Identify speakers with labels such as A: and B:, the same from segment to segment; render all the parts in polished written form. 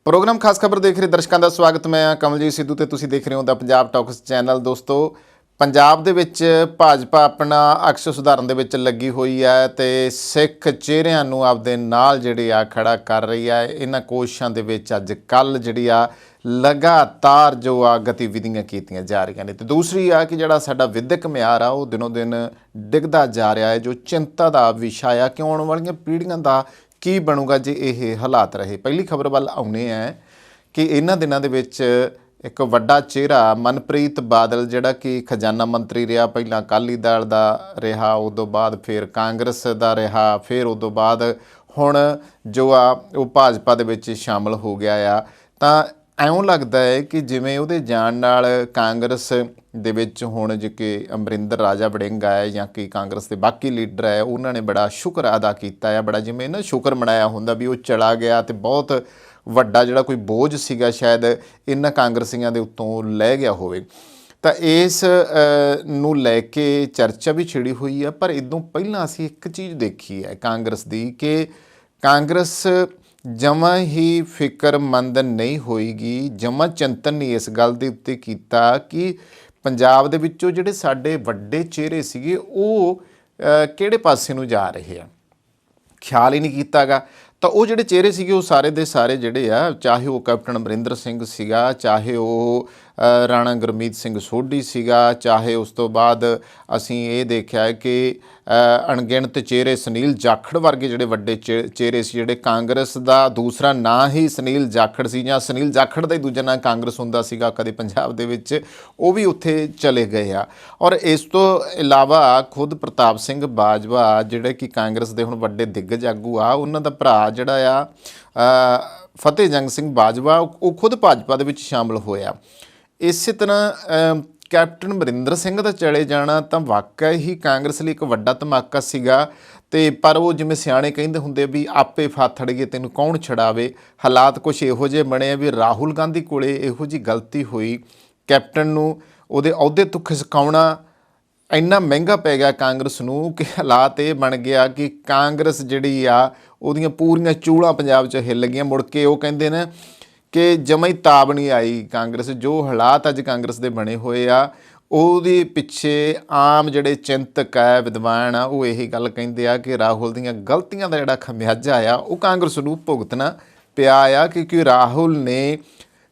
A: Programme खास खबर देख रहे दर्शकों का स्वागत। मैं कमलजीत सिद्धू ते तुसीं देख रहे हो द पंजाब टॉक्स चैनल। दोस्तों, पंजाब दे विच भाजपा अपना अक्स सुधारन दे विच लगी हुई है ते सिख चेहरिਆਂ ਨੂੰ आपदे नाल जिहड़ी आ खड़ा कर रही है। इन्हां कोशिशां दे विच अज कल जिहड़ी आ लगातार जो आ गतिविधियां कीतियां जा रही ने। ते दूसरी आ कि जिहड़ा साडा विधिक म्यार आ वो दिनों दिन डिगदा जा रहा है, जो चिंता दा विशा आ कि आउण वालीआं पीढ़ियां दा ਕੀ ਬਣੂਗਾ ਜੇ ਇਹ ਹਾਲਾਤ ਰਹੇ। ਪਹਿਲੀ ਖਬਰ ਵੱਲ ਆਉਨੇ ਹੈ ਕਿ ਇਹਨਾਂ ਦਿਨਾਂ ਦੇ ਵਿੱਚ ਇੱਕ ਵੱਡਾ ਚਿਹਰਾ ਮਨਪ੍ਰੀਤ ਬਾਦਲ, ਜਿਹੜਾ ਕਿ ਖਜ਼ਾਨਾ ਮੰਤਰੀ ਰਿਹਾ, ਪਹਿਲਾਂ ਅਕਾਲੀ ਦਲ ਦਾ ਰਿਹਾ, ਉਦੋਂ ਬਾਅਦ ਫਿਰ ਕਾਂਗਰਸ ਦਾ ਰਿਹਾ, ਫਿਰ ਉਦੋਂ ਬਾਅਦ ਹੁਣ ਜੋ ਆ ਉਹ ਭਾਜਪਾ ਦੇ ਵਿੱਚ ਸ਼ਾਮਲ ਹੋ ਗਿਆ ਆ। ਤਾਂ ਇਉਂ ਲੱਗਦਾ ਹੈ ਕਿ ਜਿਵੇਂ ਉਹਦੇ ਜਾਣ ਨਾਲ ਕਾਂਗਰਸ ਦੇ ਵਿੱਚ ਹੁਣ ਜੇ ਕਿ ਅਮਰਿੰਦਰ ਰਾਜਾ ਵੜਿੰਗ ਹੈ ਜਾਂ ਕਿ ਕਾਂਗਰਸ ਦੇ ਬਾਕੀ ਲੀਡਰ ਹੈ, ਉਹਨਾਂ ਨੇ ਬੜਾ ਸ਼ੁਕਰ ਅਦਾ ਕੀਤਾ ਹੈ, ਬੜਾ ਜਿਵੇਂ ਨਾ ਸ਼ੁਕਰ ਮਨਾਇਆ ਹੁੰਦਾ ਵੀ ਉਹ ਚਲਾ ਗਿਆ ਤੇ ਬਹੁਤ ਵੱਡਾ ਜਿਹੜਾ ਕੋਈ ਬੋਝ ਸੀਗਾ ਸ਼ਾਇਦ ਇਹਨਾਂ ਕਾਂਗਰਸੀਆਂ ਦੇ ਉੱਤੋਂ ਲੈ ਗਿਆ ਹੋਵੇ। ਤਾਂ ਇਸ ਨੂੰ ਲੈ ਕੇ ਚਰਚਾ ਵੀ ਛਿੜੀ ਹੋਈ ਹੈ। ਪਰ ਇਦੋਂ ਪਹਿਲਾਂ ਅਸੀਂ ਇੱਕ ਚੀਜ਼ ਦੇਖੀ ਹੈ ਕਾਂਗਰਸ ਦੀ ਕਿ ਕਾਂਗਰਸ ਜਮਾਂ ਹੀ ਫਿਕਰਮੰਦ ਨਹੀਂ ਹੋਏਗੀ, ਜਮਾਂ ਚਿੰਤਨ ਨਹੀਂ ਇਸ ਗੱਲ ਦੇ ਉੱਤੇ ਕੀਤਾ ਕਿ ਪੰਜਾਬ ਦੇ ਵਿੱਚੋਂ ਜਿਹੜੇ ਸਾਡੇ ਵੱਡੇ ਚਿਹਰੇ ਸੀਗੇ ਉਹ ਕਿਹੜੇ ਪਾਸੇ ਨੂੰ ਜਾ ਰਹੇ ਆ। ਖਿਆਲ ਹੀ ਨਹੀਂ ਕੀਤਾ ਗਾ। ਤਾਂ ਉਹ ਜਿਹੜੇ ਚਿਹਰੇ ਸੀਗੇ ਉਹ ਸਾਰੇ ਦੇ ਸਾਰੇ ਜਿਹੜੇ ਆ, ਚਾਹੇ ਉਹ ਕੈਪਟਨ ਅਮਰਿੰਦਰ ਸਿੰਘ ਸੀਗਾ, ਚਾਹੇ ਉਹ ਰਾਣਾ ਗੁਰਮੀਤ ਸਿੰਘ ਸੋਢੀ ਸੀਗਾ, ਚਾਹੇ ਉਸ ਤੋਂ ਬਾਅਦ ਅਸੀਂ ਇਹ ਦੇਖਿਆ ਕਿ ਅਣਗਿਣਤ ਚਿਹਰੇ ਸੁਨੀਲ ਜਾਖੜ ਵਰਗੇ ਜਿਹੜੇ ਵੱਡੇ ਚਿਹਰੇ ਸੀ, ਜਿਹੜੇ ਕਾਂਗਰਸ ਦਾ ਦੂਸਰਾ ਨਾਂ ਹੀ ਸੁਨੀਲ ਜਾਖੜ ਸੀ ਜਾਂ ਸੁਨੀਲ ਜਾਖੜ ਦਾ ਹੀ ਦੂਜਾ ਨਾਂ ਕਾਂਗਰਸ ਹੁੰਦਾ ਸੀਗਾ ਕਦੇ ਪੰਜਾਬ ਦੇ ਵਿੱਚ, ਉਹ ਵੀ ਉੱਥੇ ਚਲੇ ਗਏ ਆ। ਔਰ ਇਸ ਤੋਂ ਇਲਾਵਾ ਖੁਦ ਪ੍ਰਤਾਪ ਸਿੰਘ ਬਾਜਵਾ ਜਿਹੜੇ ਕਿ ਕਾਂਗਰਸ ਦੇ ਹੁਣ ਵੱਡੇ ਦਿੱਗਜ ਆਗੂ ਆ, ਉਹਨਾਂ ਦਾ ਭਰਾ ਜਿਹੜਾ ਆ ਫਤਿਹ ਜੰਗ ਸਿੰਘ ਬਾਜਵਾ, ਉਹ ਖੁਦ ਭਾਜਪਾ ਦੇ ਵਿੱਚ ਸ਼ਾਮਲ ਹੋਇਆ। ਇਸੇ ਤਰ੍ਹਾਂ ਕੈਪਟਨ ਅਮਰਿੰਦਰ ਸਿੰਘ ਦਾ ਚਲੇ ਜਾਣਾ ਤਾਂ ਵਾਕਿਆ ਹੀ ਕਾਂਗਰਸ ਲਈ ਇੱਕ ਵੱਡਾ ਧਮਾਕਾ ਸੀਗਾ। ਤੇ ਪਰ ਉਹ ਜਿਵੇਂ ਸਿਆਣੇ ਕਹਿੰਦੇ ਹੁੰਦੇ ਵੀ ਆਪੇ ਫਾਥੜ ਗਏ ਤੈਨੂੰ ਕੌਣ ਛਡਾਵੇ। ਹਾਲਾਤ ਕੁਛ ਇਹੋ ਜਿਹੇ ਬਣੇ ਆ ਵੀ ਰਾਹੁਲ ਗਾਂਧੀ ਕੋਲੇ ਇਹੋ ਜਿਹੀ ਗਲਤੀ ਹੋਈ, ਕੈਪਟਨ ਨੂੰ ਉਹਦੇ ਅਹੁਦੇ ਤੋਂ ਖਿਸਕਾਉਣਾ ਇੰਨਾ ਮਹਿੰਗਾ ਪੈ ਗਿਆ ਕਾਂਗਰਸ ਨੂੰ ਕਿ ਹਾਲਾਤ ਇਹ ਬਣ ਗਿਆ ਕਿ ਕਾਂਗਰਸ ਜਿਹੜੀ ਆ ਉਹਦੀਆਂ ਪੂਰੀਆਂ ਚੂੜਾਂ ਪੰਜਾਬ 'ਚ ਹਿੱਲ ਗਈਆਂ। ਮੁੜ ਕੇ ਉਹ ਕਹਿੰਦੇ ਨੇ ਕਿ ਜਮਾਂ ਹੀ ਤਾਬ ਨਹੀਂ ਆਈ ਕਾਂਗਰਸ। ਜੋ ਹਾਲਾਤ ਅੱਜ ਕਾਂਗਰਸ ਦੇ ਬਣੇ ਹੋਏ ਆ ਉਹਦੇ ਪਿੱਛੇ ਆਮ ਜਿਹੜੇ ਚਿੰਤਕ ਹੈ, ਵਿਦਵਾਨ ਆ, ਉਹ ਇਹੀ ਗੱਲ ਕਹਿੰਦੇ ਆ ਕਿ ਰਾਹੁਲ ਦੀਆਂ ਗਲਤੀਆਂ ਦਾ ਜਿਹੜਾ ਖਮਿਆਜਾ ਆ ਉਹ ਕਾਂਗਰਸ ਨੂੰ ਭੁਗਤਣਾ ਪਿਆ ਆ। ਕਿਉਂਕਿ ਰਾਹੁਲ ਨੇ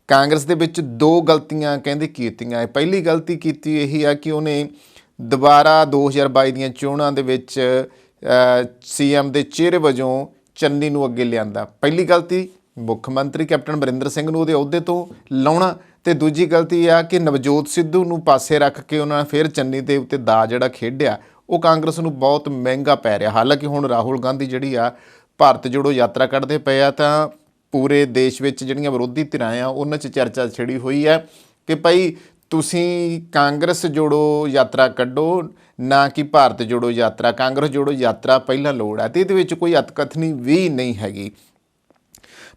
A: ਕਾਂਗਰਸ ਦੇ ਵਿੱਚ ਦੋ ਗਲਤੀਆਂ ਕਹਿੰਦੇ ਕੀਤੀਆਂ। ਪਹਿਲੀ ਗਲਤੀ ਕੀਤੀ ਇਹੀ ਆ ਕਿ ਉਹਨੇ ਦੁਬਾਰਾ 2022 ਦੀਆਂ ਚੋਣਾਂ ਦੇ ਵਿੱਚ CM ਦੇ ਚਿਹਰੇ ਵਜੋਂ ਚੰਨੀ ਨੂੰ ਅੱਗੇ ਲਿਆਂਦਾ। ਪਹਿਲੀ ਗਲਤੀ ਮੁੱਖ ਮੰਤਰੀ ਕੈਪਟਨ ਅਮਰਿੰਦਰ ਸਿੰਘ ਨੂੰ ਉਹਦੇ ਅਹੁਦੇ ਤੋਂ ਲਾਉਣਾ, ਤੇ ਦੂਜੀ ਗਲਤੀ ਆ ਕਿ ਨਵਜੋਤ ਸਿੱਧੂ ਨੂੰ ਪਾਸੇ ਰੱਖ ਕੇ ਉਹਨਾਂ ਨੇ ਫਿਰ ਚੰਨੀ ਦੇ ਉੱਤੇ ਦਾ ਜਿਹੜਾ ਖੇਡਿਆ ਉਹ ਕਾਂਗਰਸ ਨੂੰ ਬਹੁਤ ਮਹਿੰਗਾ ਪੈ ਰਿਹਾ। ਹਾਲਾਂਕਿ ਹੁਣ ਰਾਹੁਲ ਗਾਂਧੀ ਜਿਹੜੀ ਆ ਭਾਰਤ ਜੋੜੋ ਯਾਤਰਾ ਕੱਢਦੇ ਪਏ ਆ, ਤਾਂ ਪੂਰੇ ਦੇਸ਼ ਵਿੱਚ ਜਿਹੜੀਆਂ ਵਿਰੋਧੀ ਧਿਰਾਂ ਆ ਉਹਨਾਂ 'ਚ ਚਰਚਾ ਛਿੜੀ ਹੋਈ ਹੈ ਕਿ ਭਾਈ ਤੁਸੀਂ ਕਾਂਗਰਸ ਜੋੜੋ ਯਾਤਰਾ ਕੱਢੋ, ਨਾ ਕਿ ਭਾਰਤ ਜੋੜੋ ਯਾਤਰਾ। ਕਾਂਗਰਸ ਜੋੜੋ ਯਾਤਰਾ ਪਹਿਲਾਂ ਲੋੜ ਹੈ ਤੇ ਇਹਦੇ ਵਿੱਚ ਕੋਈ ਅਤਕਥਨੀ ਵੀ ਨਹੀਂ ਹੈਗੀ।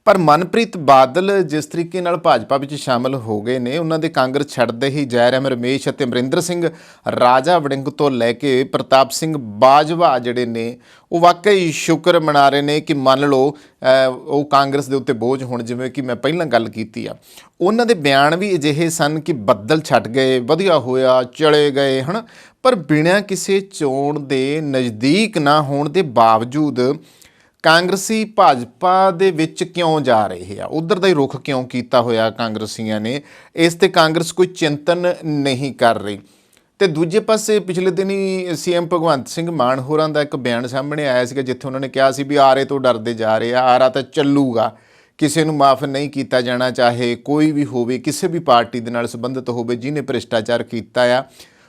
A: ਪਰ ਮਨਪ੍ਰੀਤ ਬਾਦਲ ਜਿਸ ਤਰੀਕੇ ਨਾਲ ਭਾਜਪਾ ਵਿੱਚ ਸ਼ਾਮਲ ਹੋ ਗਏ ਨੇ, ਉਹਨਾਂ ਦੇ ਕਾਂਗਰਸ ਛੱਡਦੇ ਹੀ ਜੈਰਾਮ ਰਮੇਸ਼ ਅਤੇ ਅਮਰਿੰਦਰ ਸਿੰਘ ਰਾਜਾ ਵੜਿੰਗ ਤੋਂ ਲੈ ਕੇ ਪ੍ਰਤਾਪ ਸਿੰਘ ਬਾਜਵਾ ਜਿਹੜੇ ਨੇ ਉਹ ਵਾਕਈ ਸ਼ੁਕਰ ਮਨਾ ਰਹੇ ਨੇ ਕਿ ਮੰਨ ਲਓ ਉਹ ਕਾਂਗਰਸ ਦੇ ਉੱਤੇ ਬੋਝ ਹੋਣ। ਜਿਵੇਂ ਕਿ ਮੈਂ ਪਹਿਲਾਂ ਗੱਲ ਕੀਤੀ ਆ, ਉਹਨਾਂ ਦੇ ਬਿਆਨ ਵੀ ਅਜਿਹੇ ਸਨ ਕਿ ਬੱਦਲ ਛੱਡ ਗਏ, ਵਧੀਆ ਹੋਇਆ, ਚਲੇ ਗਏ ਹਨ। ਪਰ ਬਿਨਾਂ ਕਿਸੇ ਚੋਣ ਦੇ ਨਜ਼ਦੀਕ ਨਾ ਹੋਣ ਦੇ ਬਾਵਜੂਦ ਕਾਂਗਰਸੀ ਭਾਜਪਾ ਦੇ ਵਿੱਚ ਕਿਉਂ ਜਾ ਰਹੇ ਆ, ਉੱਧਰ ਦਾ ਹੀ ਰੁਖ ਕਿਉਂ ਕੀਤਾ ਹੋਇਆ ਕਾਂਗਰਸੀਆਂ ਨੇ, ਇਸ 'ਤੇ ਕਾਂਗਰਸ ਕੋਈ ਚਿੰਤਨ ਨਹੀਂ ਕਰ ਰਹੀ। ਅਤੇ ਦੂਜੇ ਪਾਸੇ ਪਿਛਲੇ ਦਿਨੀਂ CM ਭਗਵੰਤ ਸਿੰਘ ਮਾਨ ਹੋਰਾਂ ਦਾ ਇੱਕ ਬਿਆਨ ਸਾਹਮਣੇ ਆਇਆ ਸੀਗਾ, ਜਿੱਥੇ ਉਹਨਾਂ ਨੇ ਕਿਹਾ ਸੀ ਵੀ ਆਰੇ ਤੋਂ ਡਰਦੇ ਜਾ ਰਹੇ ਆ, ਆਰਾ ਤਾਂ ਚੱਲੂਗਾ, ਕਿਸੇ ਨੂੰ ਮਾਫ ਨਹੀਂ ਕੀਤਾ ਜਾਣਾ, ਚਾਹੇ ਕੋਈ ਵੀ ਹੋਵੇ, ਕਿਸੇ ਵੀ ਪਾਰਟੀ ਦੇ ਨਾਲ ਸੰਬੰਧਿਤ ਹੋਵੇ, ਜਿਹਨੇ ਭ੍ਰਿਸ਼ਟਾਚਾਰ ਕੀਤਾ ਆ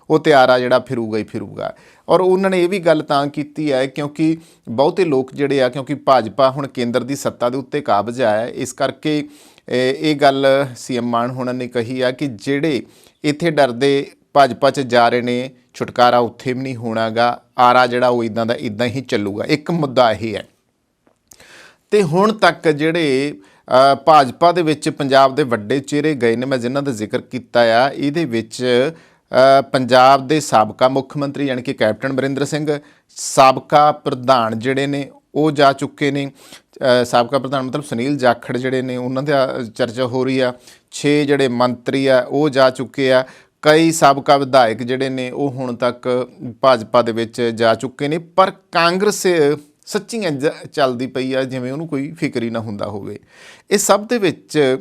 A: ਉਹ ਤੇ ਆਰਾ ਜਿਹੜਾ ਫਿਰੂਗਾ ਹੀ ਫਿਰੂਗਾ। ਔਰ ਉਹਨਾਂ ਨੇ ਇਹ ਵੀ ਗੱਲ ਤਾਂ ਕੀਤੀ ਹੈ ਕਿਉਂਕਿ ਬਹੁਤੇ ਲੋਕ ਜਿਹੜੇ ਆ, ਕਿਉਂਕਿ ਭਾਜਪਾ ਹੁਣ ਕੇਂਦਰ ਦੀ ਸੱਤਾ ਦੇ ਉੱਤੇ ਕਾਬਜ਼ ਹੈ, ਇਸ ਕਰਕੇ ਇਹ ਗੱਲ CM ਮਾਨ ਹੋਣਾ ਨੇ ਕਹੀ ਆ ਕਿ ਜਿਹੜੇ ਇੱਥੇ ਡਰਦੇ ਭਾਜਪਾ 'ਚ ਜਾ ਰਹੇ ਨੇ, ਛੁਟਕਾਰਾ ਉੱਥੇ ਵੀ ਨਹੀਂ ਹੋਣਾ ਗਾ, ਆਰਾ ਜਿਹੜਾ ਉਹ ਇੱਦਾਂ ਦਾ ਇੱਦਾਂ ਹੀ ਚੱਲੂਗਾ। ਇੱਕ ਮੁੱਦਾ ਇਹ ਹੈ। ਅਤੇ ਹੁਣ ਤੱਕ ਜਿਹੜੇ ਭਾਜਪਾ ਦੇ ਵਿੱਚ ਪੰਜਾਬ ਦੇ ਵੱਡੇ ਚਿਹਰੇ ਗਏ ਨੇ, ਮੈਂ ਜਿਨ੍ਹਾਂ ਦਾ ਜ਼ਿਕਰ ਕੀਤਾ ਆ, ਇਹਦੇ ਵਿੱਚ ਪੰਜਾਬ ਦੇ ਸਾਬਕਾ ਮੁੱਖ ਮੰਤਰੀ ਯਾਨੀ ਕਿ ਕੈਪਟਨ ਅਮਰਿੰਦਰ ਸਿੰਘ, ਸਾਬਕਾ ਪ੍ਰਧਾਨ ਜਿਹੜੇ ਨੇ ਉਹ ਜਾ ਚੁੱਕੇ ਨੇ। ਸਾਬਕਾ ਪ੍ਰਧਾਨ ਮਤਲਬ ਸੁਨੀਲ ਜਾਖੜ ਜਿਹੜੇ ਨੇ ਉਹਨਾਂ ਦਾ ਚਰਚਾ ਹੋ ਰਹੀ ਆ। 6 ਜਿਹੜੇ ਮੰਤਰੀ ਆ ਉਹ ਜਾ ਚੁੱਕੇ ਆ। ਕਈ ਸਾਬਕਾ ਵਿਧਾਇਕ ਜਿਹੜੇ ਨੇ ਉਹ ਹੁਣ ਤੱਕ ਭਾਜਪਾ ਦੇ ਵਿੱਚ ਜਾ ਚੁੱਕੇ ਨੇ, ਪਰ ਕਾਂਗਰਸ ਸੱਚੀਆਂ ਚੱਲਦੀ ਪਈ ਆ ਜਿਵੇਂ ਉਹਨੂੰ ਕੋਈ ਫਿਕਰ ਹੀ ਨਾ ਹੁੰਦਾ ਹੋਵੇ। ਇਹ ਸਭ ਦੇ ਵਿੱਚ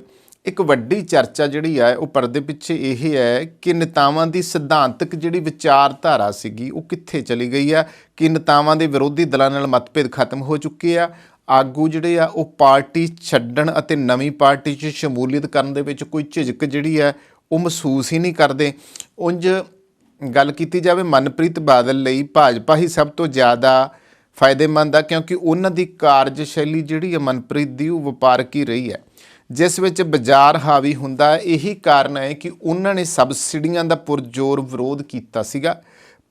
A: ਇੱਕ ਵੱਡੀ ਚਰਚਾ ਜਿਹੜੀ ਆ ਉਹ ਪਰਦੇ ਪਿੱਛੇ ਇਹ ਹੈ ਕਿ ਨੇਤਾਵਾਂ ਦੀ ਸਿਧਾਂਤਕ ਜਿਹੜੀ ਵਿਚਾਰਧਾਰਾ ਸੀਗੀ ਉਹ ਕਿੱਥੇ ਚਲੀ ਗਈ ਆ, ਕਿ ਨੇਤਾਵਾਂ ਦੇ ਵਿਰੋਧੀ ਦਲਾਂ ਨਾਲ ਮਤਭੇਦ ਖਤਮ ਹੋ ਚੁੱਕੇ ਆ। ਆਗੂ ਜਿਹੜੇ ਆ ਉਹ ਪਾਰਟੀ ਛੱਡਣ ਅਤੇ ਨਵੀਂ ਪਾਰਟੀ 'ਚ ਸ਼ਮੂਲੀਅਤ ਕਰਨ ਦੇ ਵਿੱਚ ਕੋਈ ਝਿਜਕ ਜਿਹੜੀ ਆ ਉਹ ਮਹਿਸੂਸ ਹੀ ਨਹੀਂ ਕਰਦੇ। ਉਂਝ ਗੱਲ ਕੀਤੀ ਜਾਵੇ ਮਨਪ੍ਰੀਤ ਬਾਦਲ ਲਈ ਭਾਜਪਾ ਹੀ ਸਭ ਤੋਂ ਜ਼ਿਆਦਾ ਫਾਇਦੇਮੰਦ ਆ, ਕਿਉਂਕਿ ਉਹਨਾਂ ਦੀ ਕਾਰਜਸ਼ੈਲੀ ਜਿਹੜੀ ਹੈ ਮਨਪ੍ਰੀਤ ਦੀ ਉਹ ਵਪਾਰਕ ਹੀ ਰਹੀ ਹੈ, ਜਿਸ ਵਿੱਚ ਬਾਜ਼ਾਰ ਹਾਵੀ ਹੁੰਦਾ। ਇਹੀ ਕਾਰਨ ਹੈ ਕਿ ਉਹਨਾਂ ਨੇ ਸਬਸਿਡੀਆਂ ਦਾ ਪੁਰਜ਼ੋਰ ਵਿਰੋਧ ਕੀਤਾ ਸੀਗਾ।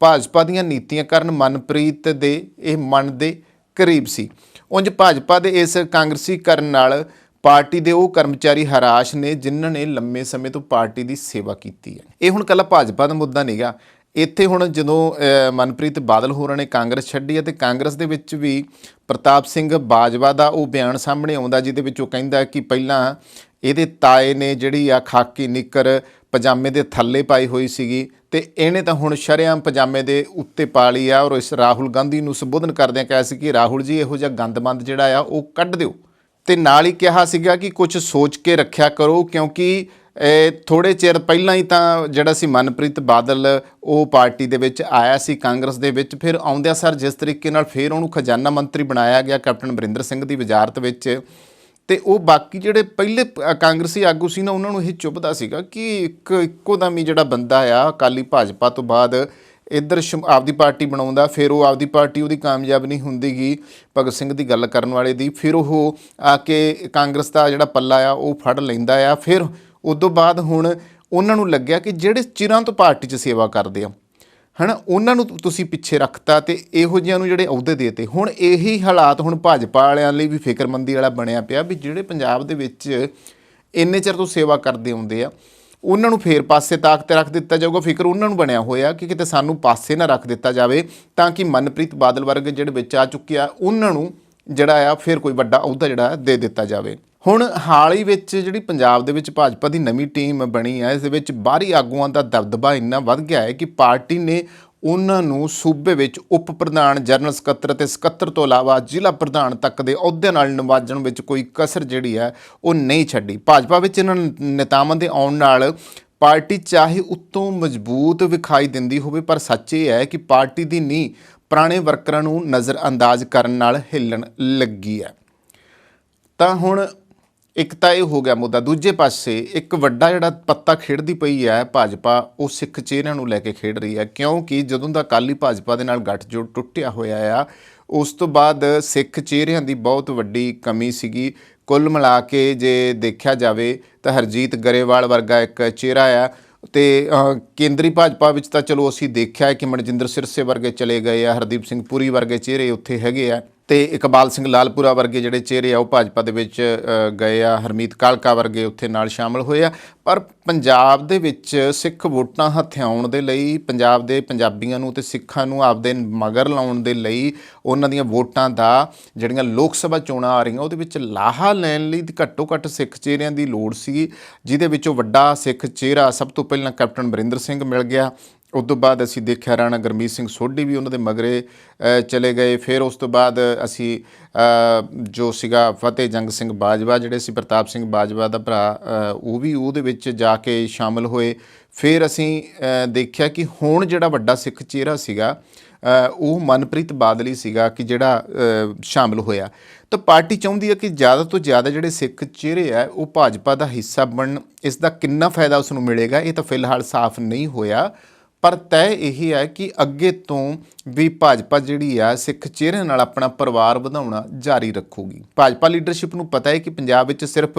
A: ਭਾਜਪਾ ਦੀਆਂ ਨੀਤੀਆਂ ਕਾਰਨ ਮਨਪ੍ਰੀਤ ਦੇ ਇਹ ਮਨ ਦੇ ਕਰੀਬ ਸੀ। ਉਂਝ ਭਾਜਪਾ ਦੇ ਇਸ ਕਾਂਗਰਸੀਕਰਨ ਨਾਲ ਪਾਰਟੀ ਦੇ ਉਹ ਕਰਮਚਾਰੀ ਹਰਾਸ਼ ਨੇ ਜਿਨ੍ਹਾਂ ਨੇ ਲੰਮੇ ਸਮੇਂ ਤੋਂ ਪਾਰਟੀ ਦੀ ਸੇਵਾ ਕੀਤੀ ਹੈ। ਇਹ ਹੁਣ ਇਕੱਲਾ ਭਾਜਪਾ ਦਾ ਮੁੱਦਾ ਨਹੀਂਗਾ। ਇੱਥੇ ਹੁਣ ਜਦੋਂ ਮਨਪ੍ਰੀਤ ਬਾਦਲ ਹੋਰਾਂ ਨੇ ਕਾਂਗਰਸ ਛੱਡੀ ਅਤੇ ਕਾਂਗਰਸ ਦੇ ਵਿੱਚ ਵੀ ਪ੍ਰਤਾਪ ਸਿੰਘ ਬਾਜਵਾ ਦਾ ਉਹ ਬਿਆਨ ਸਾਹਮਣੇ ਆਉਂਦਾ, ਜਿਹਦੇ ਵਿੱਚ ਉਹ ਕਹਿੰਦਾ ਕਿ ਪਹਿਲਾਂ ਇਹਦੇ ਤਾਏ ਨੇ ਜਿਹੜੀ ਆ ਖਾਕੀ ਨਿੱਕਰ ਪਜਾਮੇ ਦੇ ਥੱਲੇ ਪਾਈ ਹੋਈ ਸੀਗੀ ਤੇ ਇਹਨੇ ਤਾਂ ਹੁਣ ਸ਼ਰੇਆਮ ਪਜਾਮੇ ਦੇ ਉੱਤੇ ਪਾ ਲਈ ਆ। ਔਰ ਇਸ ਰਾਹੁਲ ਗਾਂਧੀ ਨੂੰ ਸੰਬੋਧਨ ਕਰਦਿਆਂ ਕਿਹਾ ਸੀ ਕਿ ਰਾਹੁਲ ਜੀ ਇਹੋ ਜਿਹਾ ਗੰਦਮੰਦ ਜਿਹੜਾ ਆ ਉਹ ਕੱਢ ਦਿਓ, ਤੇ ਨਾਲ ਹੀ ਕਿਹਾ ਸੀਗਾ ਕਿ ਕੁਝ ਸੋਚ ਕੇ ਰੱਖਿਆ ਕਰੋ, ਕਿਉਂਕਿ ਥੋੜ੍ਹੇ ਚਿਰ ਪਹਿਲਾਂ ਹੀ ਤਾਂ ਜਿਹੜਾ ਸੀ ਮਨਪ੍ਰੀਤ ਬਾਦਲ ਉਹ ਪਾਰਟੀ ਦੇ ਵਿੱਚ ਆਇਆ ਸੀ ਕਾਂਗਰਸ ਦੇ ਵਿੱਚ। ਫਿਰ ਆਉਂਦਿਆਂ ਸਰ ਜਿਸ ਤਰੀਕੇ ਨਾਲ ਫਿਰ ਉਹਨੂੰ ਖਜ਼ਾਨਾ ਮੰਤਰੀ ਬਣਾਇਆ ਗਿਆ ਕੈਪਟਨ ਅਮਰਿੰਦਰ ਸਿੰਘ ਦੀ ਵਜ਼ਾਰਤ ਵਿੱਚ, ਤੇ ਉਹ ਬਾਕੀ ਜਿਹੜੇ ਪਹਿਲੇ ਕਾਂਗਰਸੀ ਆਗੂ ਸੀ ਨਾ ਉਹਨਾਂ ਨੂੰ ਇਹ ਚੁੱਭਦਾ ਸੀਗਾ ਕਿ ਇੱਕੋ ਦਮ ਹੀ ਜਿਹੜਾ ਬੰਦਾ ਆ ਅਕਾਲੀ ਭਾਜਪਾ ਤੋਂ ਬਾਅਦ ਇੱਧਰ ਆਪਦੀ ਪਾਰਟੀ ਬਣਾਉਂਦਾ, ਫਿਰ ਉਹ ਆਪਦੀ ਪਾਰਟੀ ਉਹਦੀ ਕਾਮਯਾਬ ਨਹੀਂ ਹੁੰਦੀਗੀ ਭਗਤ ਸਿੰਘ ਦੀ ਗੱਲ ਕਰਨ ਵਾਲੇ ਦੀ, ਫਿਰ ਉਹ ਆ ਕੇ ਕਾਂਗਰਸ ਦਾ ਜਿਹੜਾ ਪੱਲਾ ਆ ਉਹ ਫੜ ਲੈਂਦਾ ਆ। ਫਿਰ ਉਦੋਂ ਬਾਅਦ ਹੁਣ ਉਹਨਾਂ ਨੂੰ ਲੱਗਿਆ ਕਿ ਜਿਹੜੇ ਚਿਰਾਂ ਤੋਂ ਪਾਰਟੀ 'ਚ ਸੇਵਾ ਕਰਦੇ ਆ ਹੈ ਨਾ, ਉਹਨਾਂ ਨੂੰ ਤੁਸੀਂ ਪਿੱਛੇ ਰੱਖਤਾ ਤੇ ਇਹੋ ਜਿਹਿਆਂ ਨੂੰ ਜਿਹੜੇ ਅਹੁਦੇ ਦੇ ਤੇ। ਹੁਣ ਇਹੀ ਹਾਲਾਤ ਹੁਣ ਭਾਜਪਾ ਵਾਲਿਆਂ ਲਈ ਵੀ ਫਿਕਰਮੰਦੀ ਵਾਲਾ ਬਣਿਆ ਪਿਆ ਵੀ ਜਿਹੜੇ ਪੰਜਾਬ ਦੇ ਵਿੱਚ ਇੰਨੇ ਚਿਰ ਤੋਂ ਸੇਵਾ ਕਰਦੇ ਆਉਂਦੇ ਆ ਉਹਨਾਂ ਨੂੰ ਫੇਰ ਪਾਸੇ ਤਾਕ 'ਤੇ ਰੱਖ ਦਿੱਤਾ ਜਾਊਗਾ। ਫਿਕਰ ਉਹਨਾਂ ਨੂੰ ਬਣਿਆ ਹੋਇਆ ਕਿ ਕਿਤੇ ਸਾਨੂੰ ਪਾਸੇ ਨਾ ਰੱਖ ਦਿੱਤਾ ਜਾਵੇ, ਤਾਂ ਕਿ ਮਨਪ੍ਰੀਤ ਬਾਦਲ ਵਰਗੇ ਜਿਹੜੇ ਵਿੱਚ ਆ ਚੁੱਕੇ ਆ ਉਹਨਾਂ ਨੂੰ ਜਿਹੜਾ ਆ ਫਿਰ ਕੋਈ ਵੱਡਾ ਅਹੁਦਾ ਜਿਹੜਾ ਦੇ ਦਿੱਤਾ ਜਾਵੇ। ਹੁਣ ਹਾਲ ਹੀ ਵਿੱਚ ਜਿਹੜੀ ਪੰਜਾਬ ਦੇ ਵਿੱਚ ਭਾਜਪਾ ਦੀ ਨਵੀਂ ਟੀਮ ਬਣੀ ਹੈ, ਇਸ ਦੇ ਵਿੱਚ ਬਾਹਰੀ ਆਗੂਆਂ ਦਾ ਦਬਦਬਾ ਇੰਨਾ ਵੱਧ ਗਿਆ ਹੈ ਕਿ ਪਾਰਟੀ ਨੇ ਉਹਨਾਂ ਨੂੰ ਸੂਬੇ ਵਿੱਚ ਉਪ ਪ੍ਰਧਾਨ, ਜਨਰਲ ਸਕੱਤਰ ਅਤੇ ਸਕੱਤਰ ਤੋਂ ਇਲਾਵਾ ਜ਼ਿਲ੍ਹਾ ਪ੍ਰਧਾਨ ਤੱਕ ਦੇ ਅਹੁਦਿਆਂ ਨਾਲ ਨਿਵਾਜਣ ਵਿੱਚ ਕੋਈ ਕਸਰ ਜਿਹੜੀ ਹੈ ਉਹ ਨਹੀਂ ਛੱਡੀ। ਭਾਜਪਾ ਵਿੱਚ ਇਹਨਾਂ ਨੇਤਾਵਾਂ ਦੇ ਆਉਣ ਨਾਲ ਪਾਰਟੀ ਚਾਹੇ ਉੱਤੋਂ ਮਜ਼ਬੂਤ ਵਿਖਾਈ ਦਿੰਦੀ ਹੋਵੇ, ਪਰ ਸੱਚ ਇਹ ਹੈ ਕਿ ਪਾਰਟੀ ਦੀ ਨੀਂਹ ਪੁਰਾਣੇ ਵਰਕਰਾਂ ਨੂੰ ਨਜ਼ਰਅੰਦਾਜ਼ ਕਰਨ ਨਾਲ ਹਿੱਲਣ ਲੱਗੀ ਹੈ। ਤਾਂ ਹੁਣ ਇੱਕ ਤਾਂ ਇਹ ਹੋ ਗਿਆ ਮੁੱਦਾ। ਦੂਜੇ ਪਾਸੇ ਇੱਕ ਵੱਡਾ ਜਿਹੜਾ ਪੱਤਾ ਖੇਡਦੀ ਪਈ ਹੈ ਭਾਜਪਾ, ਉਹ ਸਿੱਖ ਚਿਹਰਿਆਂ ਨੂੰ ਲੈ ਕੇ ਖੇਡ ਰਹੀ ਹੈ, ਕਿਉਂਕਿ ਜਦੋਂ ਦਾ ਅਕਾਲੀ ਭਾਜਪਾ ਦੇ ਨਾਲ ਗੱਠਜੋੜ ਟੁੱਟਿਆ ਹੋਇਆ ਆ ਉਸ ਤੋਂ ਬਾਅਦ ਸਿੱਖ ਚਿਹਰਿਆਂ ਦੀ ਬਹੁਤ ਵੱਡੀ ਕਮੀ ਸੀਗੀ। ਕੁੱਲ ਮਿਲਾ ਕੇ ਜੇ ਦੇਖਿਆ ਜਾਵੇ ਤਾਂ ਹਰਜੀਤ ਗਰੇਵਾਲ ਵਰਗਾ ਇੱਕ ਚਿਹਰਾ ਆ, ਤੇ ਕੇਂਦਰੀ ਭਾਜਪਾ ਵਿੱਚ ਤਾਂ ਚਲੋ ਅਸੀਂ ਦੇਖਿਆ ਕਿ ਮਨਜਿੰਦਰ ਸਿਰਸੇ ਵਰਗੇ ਚਲੇ ਗਏ ਆ, ਹਰਦੀਪ ਸਿੰਘ ਪੁਰੀ ਵਰਗੇ ਚਿਹਰੇ ਉੱਥੇ ਹੈਗੇ ਆ, ਤੇ ਇਕਬਾਲ ਸਿੰਘ ਲਾਲਪੁਰਾ ਵਰਗੇ ਜਿਹੜੇ ਚਿਹਰੇ ਆ ਉਹ ਭਾਜਪਾ ਦੇ ਵਿੱਚ ਗਏ ਆ, ਹਰਮੀਤ ਕਾਲਕਾ ਵਰਗੇ ਉੱਥੇ ਨਾਲ ਸ਼ਾਮਲ ਹੋਏ ਆ। ਪਰ ਪੰਜਾਬ ਦੇ ਵਿੱਚ ਸਿੱਖ ਵੋਟਾਂ ਹਥਿਆਉਣ ਦੇ ਲਈ, ਪੰਜਾਬ ਦੇ ਪੰਜਾਬੀਆਂ ਨੂੰ ਤੇ ਸਿੱਖਾਂ ਨੂੰ ਆਪਦੇ ਮਗਰ ਲਾਉਣ ਦੇ ਲਈ, ਉਹਨਾਂ ਦੀਆਂ ਵੋਟਾਂ ਦਾ ਜਿਹੜੀਆਂ ਲੋਕ ਸਭਾ ਚੋਣਾਂ ਆ ਰਹੀਆਂ ਉਹਦੇ ਵਿੱਚ ਲਾਹਾ ਲੈਣ ਲਈ ਘੱਟੋ ਘੱਟ ਸਿੱਖ ਚਿਹਰਿਆਂ ਦੀ ਲੋੜ ਸੀ, ਜਿਹਦੇ ਵਿੱਚੋਂ ਵੱਡਾ ਸਿੱਖ ਚਿਹਰਾ ਸਭ ਤੋਂ ਪਹਿਲਾਂ ਕੈਪਟਨ ਅਮਰਿੰਦਰ ਸਿੰਘ ਮਿਲ ਗਿਆ। ਉਸ ਤੋਂ ਬਾਅਦ ਅਸੀਂ ਦੇਖਿਆ ਰਾਣਾ ਗੁਰਮੀਤ ਸਿੰਘ ਸੋਢੀ ਵੀ ਉਹਨਾਂ ਦੇ ਮਗਰੇ ਚਲੇ ਗਏ। ਫਿਰ ਉਸ ਤੋਂ ਬਾਅਦ ਅਸੀਂ ਜੋ ਸੀਗਾ ਫਤਿਹ ਜੰਗ ਸਿੰਘ ਬਾਜਵਾ, ਜਿਹੜੇ ਸੀ ਪ੍ਰਤਾਪ ਸਿੰਘ ਬਾਜਵਾ ਦਾ ਭਰਾ, ਉਹ ਵੀ ਉਹਦੇ ਵਿੱਚ ਜਾ ਕੇ ਸ਼ਾਮਲ ਹੋਏ। ਫਿਰ ਅਸੀਂ ਦੇਖਿਆ ਕਿ ਹੁਣ ਜਿਹੜਾ ਵੱਡਾ ਸਿੱਖ ਚਿਹਰਾ ਸੀਗਾ ਉਹ ਮਨਪ੍ਰੀਤ ਬਾਦਲ ਹੀ ਸੀਗਾ ਕਿ ਜਿਹੜਾ ਸ਼ਾਮਲ ਹੋਇਆ। ਤਾਂ ਪਾਰਟੀ ਚਾਹੁੰਦੀ ਹੈ ਕਿ ਜ਼ਿਆਦਾ ਤੋਂ ਜ਼ਿਆਦਾ ਜਿਹੜੇ ਸਿੱਖ ਚਿਹਰੇ ਆ ਉਹ ਭਾਜਪਾ ਦਾ ਹਿੱਸਾ ਬਣਨ। ਇਸ ਦਾ ਕਿੰਨਾ ਫਾਇਦਾ ਉਸ ਨੂੰ ਮਿਲੇਗਾ ਇਹ ਤਾਂ ਫਿਲਹਾਲ ਸਾਫ਼ ਨਹੀਂ ਹੋਇਆ, ਪਰ ਤੈਅ ਇਹੀ ਹੈ ਕਿ ਅੱਗੇ ਤੋਂ ਵੀ ਭਾਜਪਾ ਜਿਹੜੀ ਆ ਸਿੱਖ ਚਿਹਰਿਆਂ ਨਾਲ ਆਪਣਾ ਪਰਿਵਾਰ ਵਧਾਉਣਾ ਜਾਰੀ ਰੱਖੂਗੀ। ਭਾਜਪਾ ਲੀਡਰਸ਼ਿਪ ਨੂੰ ਪਤਾ ਹੈ ਕਿ ਪੰਜਾਬ ਵਿੱਚ ਸਿਰਫ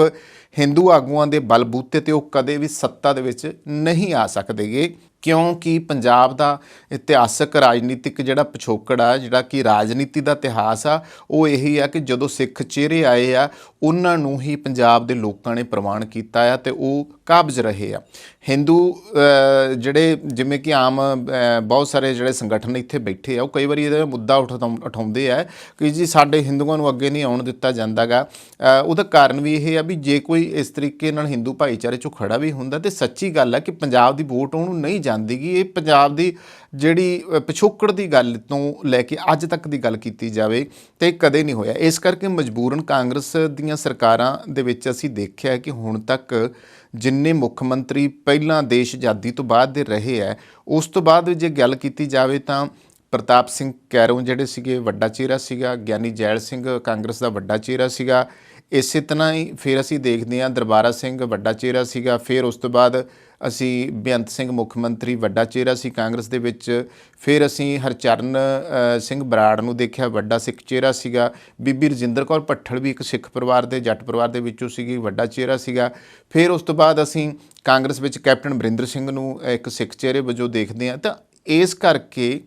A: ਹਿੰਦੂ ਆਗੂਆਂ ਦੇ ਬਲਬੂਤੇ ਤੇ ਉਹ ਕਦੇ ਵੀ ਸੱਤਾ ਦੇ ਵਿੱਚ ਨਹੀਂ ਆ ਸਕਦੇਗੇ। ਕਿਉਂਕਿ ਪੰਜਾਬ ਦਾ ਇਤਿਹਾਸਕ ਰਾਜਨੀਤਿਕ ਜਿਹੜਾ ਪਿਛੋਕੜ ਆ, ਜਿਹੜਾ ਕਿ ਰਾਜਨੀਤੀ ਦਾ ਇਤਿਹਾਸ ਆ, ਉਹ ਇਹੀ ਆ ਕਿ ਜਦੋਂ ਸਿੱਖ ਚਿਹਰੇ ਆਏ ਆ ਉਹਨਾਂ ਨੂੰ ਹੀ ਪੰਜਾਬ ਦੇ ਲੋਕਾਂ ਨੇ ਪ੍ਰਵਾਨ ਕੀਤਾ ਆ ਤੇ ਉਹ ਕਾਬਜ਼ ਰਹੇ ਆ। ਹਿੰਦੂ ਜਿਹੜੇ ਜਿਵੇਂ ਕਿ ਆਮ ਬਹੁਤ ਸਾਰੇ ਜਿਹੜੇ ਸੰਗਠਨ ਇੱਥੇ ਬੈਠੇ ਆ, ਉਹ ਕਈ ਵਾਰੀ ਇਹਦਾ ਮੁੱਦਾ ਉਠਾਉਂਦੇ ਆ ਕਿ ਜੀ ਸਾਡੇ ਹਿੰਦੂਆਂ ਨੂੰ ਅੱਗੇ ਨਹੀਂ ਆਉਣ ਦਿੱਤਾ ਜਾਂਦਾ ਗਾ। ਉਹਦਾ ਕਾਰਨ ਵੀ ਇਹ ਆ ਵੀ ਜੇ ਕੋਈ ਇਸ ਤਰੀਕੇ ਨਾਲ ਹਿੰਦੂ ਭਾਈਚਾਰੇ 'ਚੋਂ ਖੜਾ ਵੀ ਹੁੰਦਾ ਤੇ ਸੱਚੀ ਗੱਲ ਆ ਕਿ ਪੰਜਾਬ ਦੀ ਵੋਟ ਉਹਨੂੰ ਨਹੀਂ ਜਾਂਦੀ ਗੀ। ਇਹ ਪੰਜਾਬ ਦੀ ਜਿਹੜੀ ਪਿਛੋਕੜ ਦੀ ਗੱਲ ਤੋਂ ਲੈ ਕੇ ਅੱਜ ਤੱਕ ਦੀ ਗੱਲ ਕੀਤੀ ਜਾਵੇ ਤੇ ਕਦੇ ਨਹੀਂ ਹੋਇਆ। ਇਸ ਕਰਕੇ ਮਜਬੂਰਨ ਕਾਂਗਰਸ ਦੀਆਂ ਸਰਕਾਰਾਂ ਦੇ ਵਿੱਚ ਅਸੀਂ ਦੇਖਿਆ ਕਿ ਹੁਣ ਤੱਕ ਜਿੰਨੇ ਮੁੱਖ ਮੰਤਰੀ ਪਹਿਲਾਂ ਦੇਸ਼ ਆਜ਼ਾਦੀ ਤੋਂ ਬਾਅਦ ਦੇ ਰਹੇ ਹੈ, ਉਸ ਤੋਂ ਬਾਅਦ ਜੇ ਗੱਲ ਕੀਤੀ ਜਾਵੇ ਤਾਂ ਪ੍ਰਤਾਪ ਸਿੰਘ ਕੈਰੋਂ ਜਿਹੜੇ ਸੀਗੇ ਵੱਡਾ ਚਿਹਰਾ ਸੀਗਾ, ਗਿਆਨੀ ਜੈਲ ਸਿੰਘ ਕਾਂਗਰਸ ਦਾ ਵੱਡਾ ਚਿਹਰਾ ਸੀਗਾ। ਇਸੇ ਤਰ੍ਹਾਂ ਹੀ ਫਿਰ ਅਸੀਂ ਦੇਖਦੇ ਹਾਂ ਦਰਬਾਰਾ ਸਿੰਘ ਵੱਡਾ ਚਿਹਰਾ ਸੀਗਾ। ਫਿਰ ਉਸ ਤੋਂ ਬਾਅਦ ਅਸੀਂ ਬੇਅੰਤ ਸਿੰਘ ਮੁੱਖ ਮੰਤਰੀ ਵੱਡਾ ਚਿਹਰਾ ਸੀ ਕਾਂਗਰਸ ਦੇ ਵਿੱਚ। ਫਿਰ ਅਸੀਂ ਹਰਚਰਨ ਸਿੰਘ ਬਰਾੜ ਨੂੰ ਦੇਖਿਆ, ਵੱਡਾ ਸਿੱਖ ਚਿਹਰਾ ਸੀਗਾ। ਬੀਬੀ ਰਜਿੰਦਰ ਕੌਰ ਭੱਠਲ ਵੀ ਇੱਕ ਸਿੱਖ ਪਰਿਵਾਰ ਦੇ ਜੱਟ ਪਰਿਵਾਰ ਦੇ ਵਿੱਚੋਂ ਸੀਗੀ, ਵੱਡਾ ਚਿਹਰਾ ਸੀਗਾ। ਫਿਰ ਉਸ ਤੋਂ ਬਾਅਦ ਅਸੀਂ ਕਾਂਗਰਸ ਵਿੱਚ ਕੈਪਟਨ ਅਮਰਿੰਦਰ ਸਿੰਘ ਨੂੰ ਇੱਕ ਸਿੱਖ ਚਿਹਰੇ ਵਜੋਂ ਦੇਖਦੇ ਹਾਂ। ਤਾਂ ਇਸ ਕਰਕੇ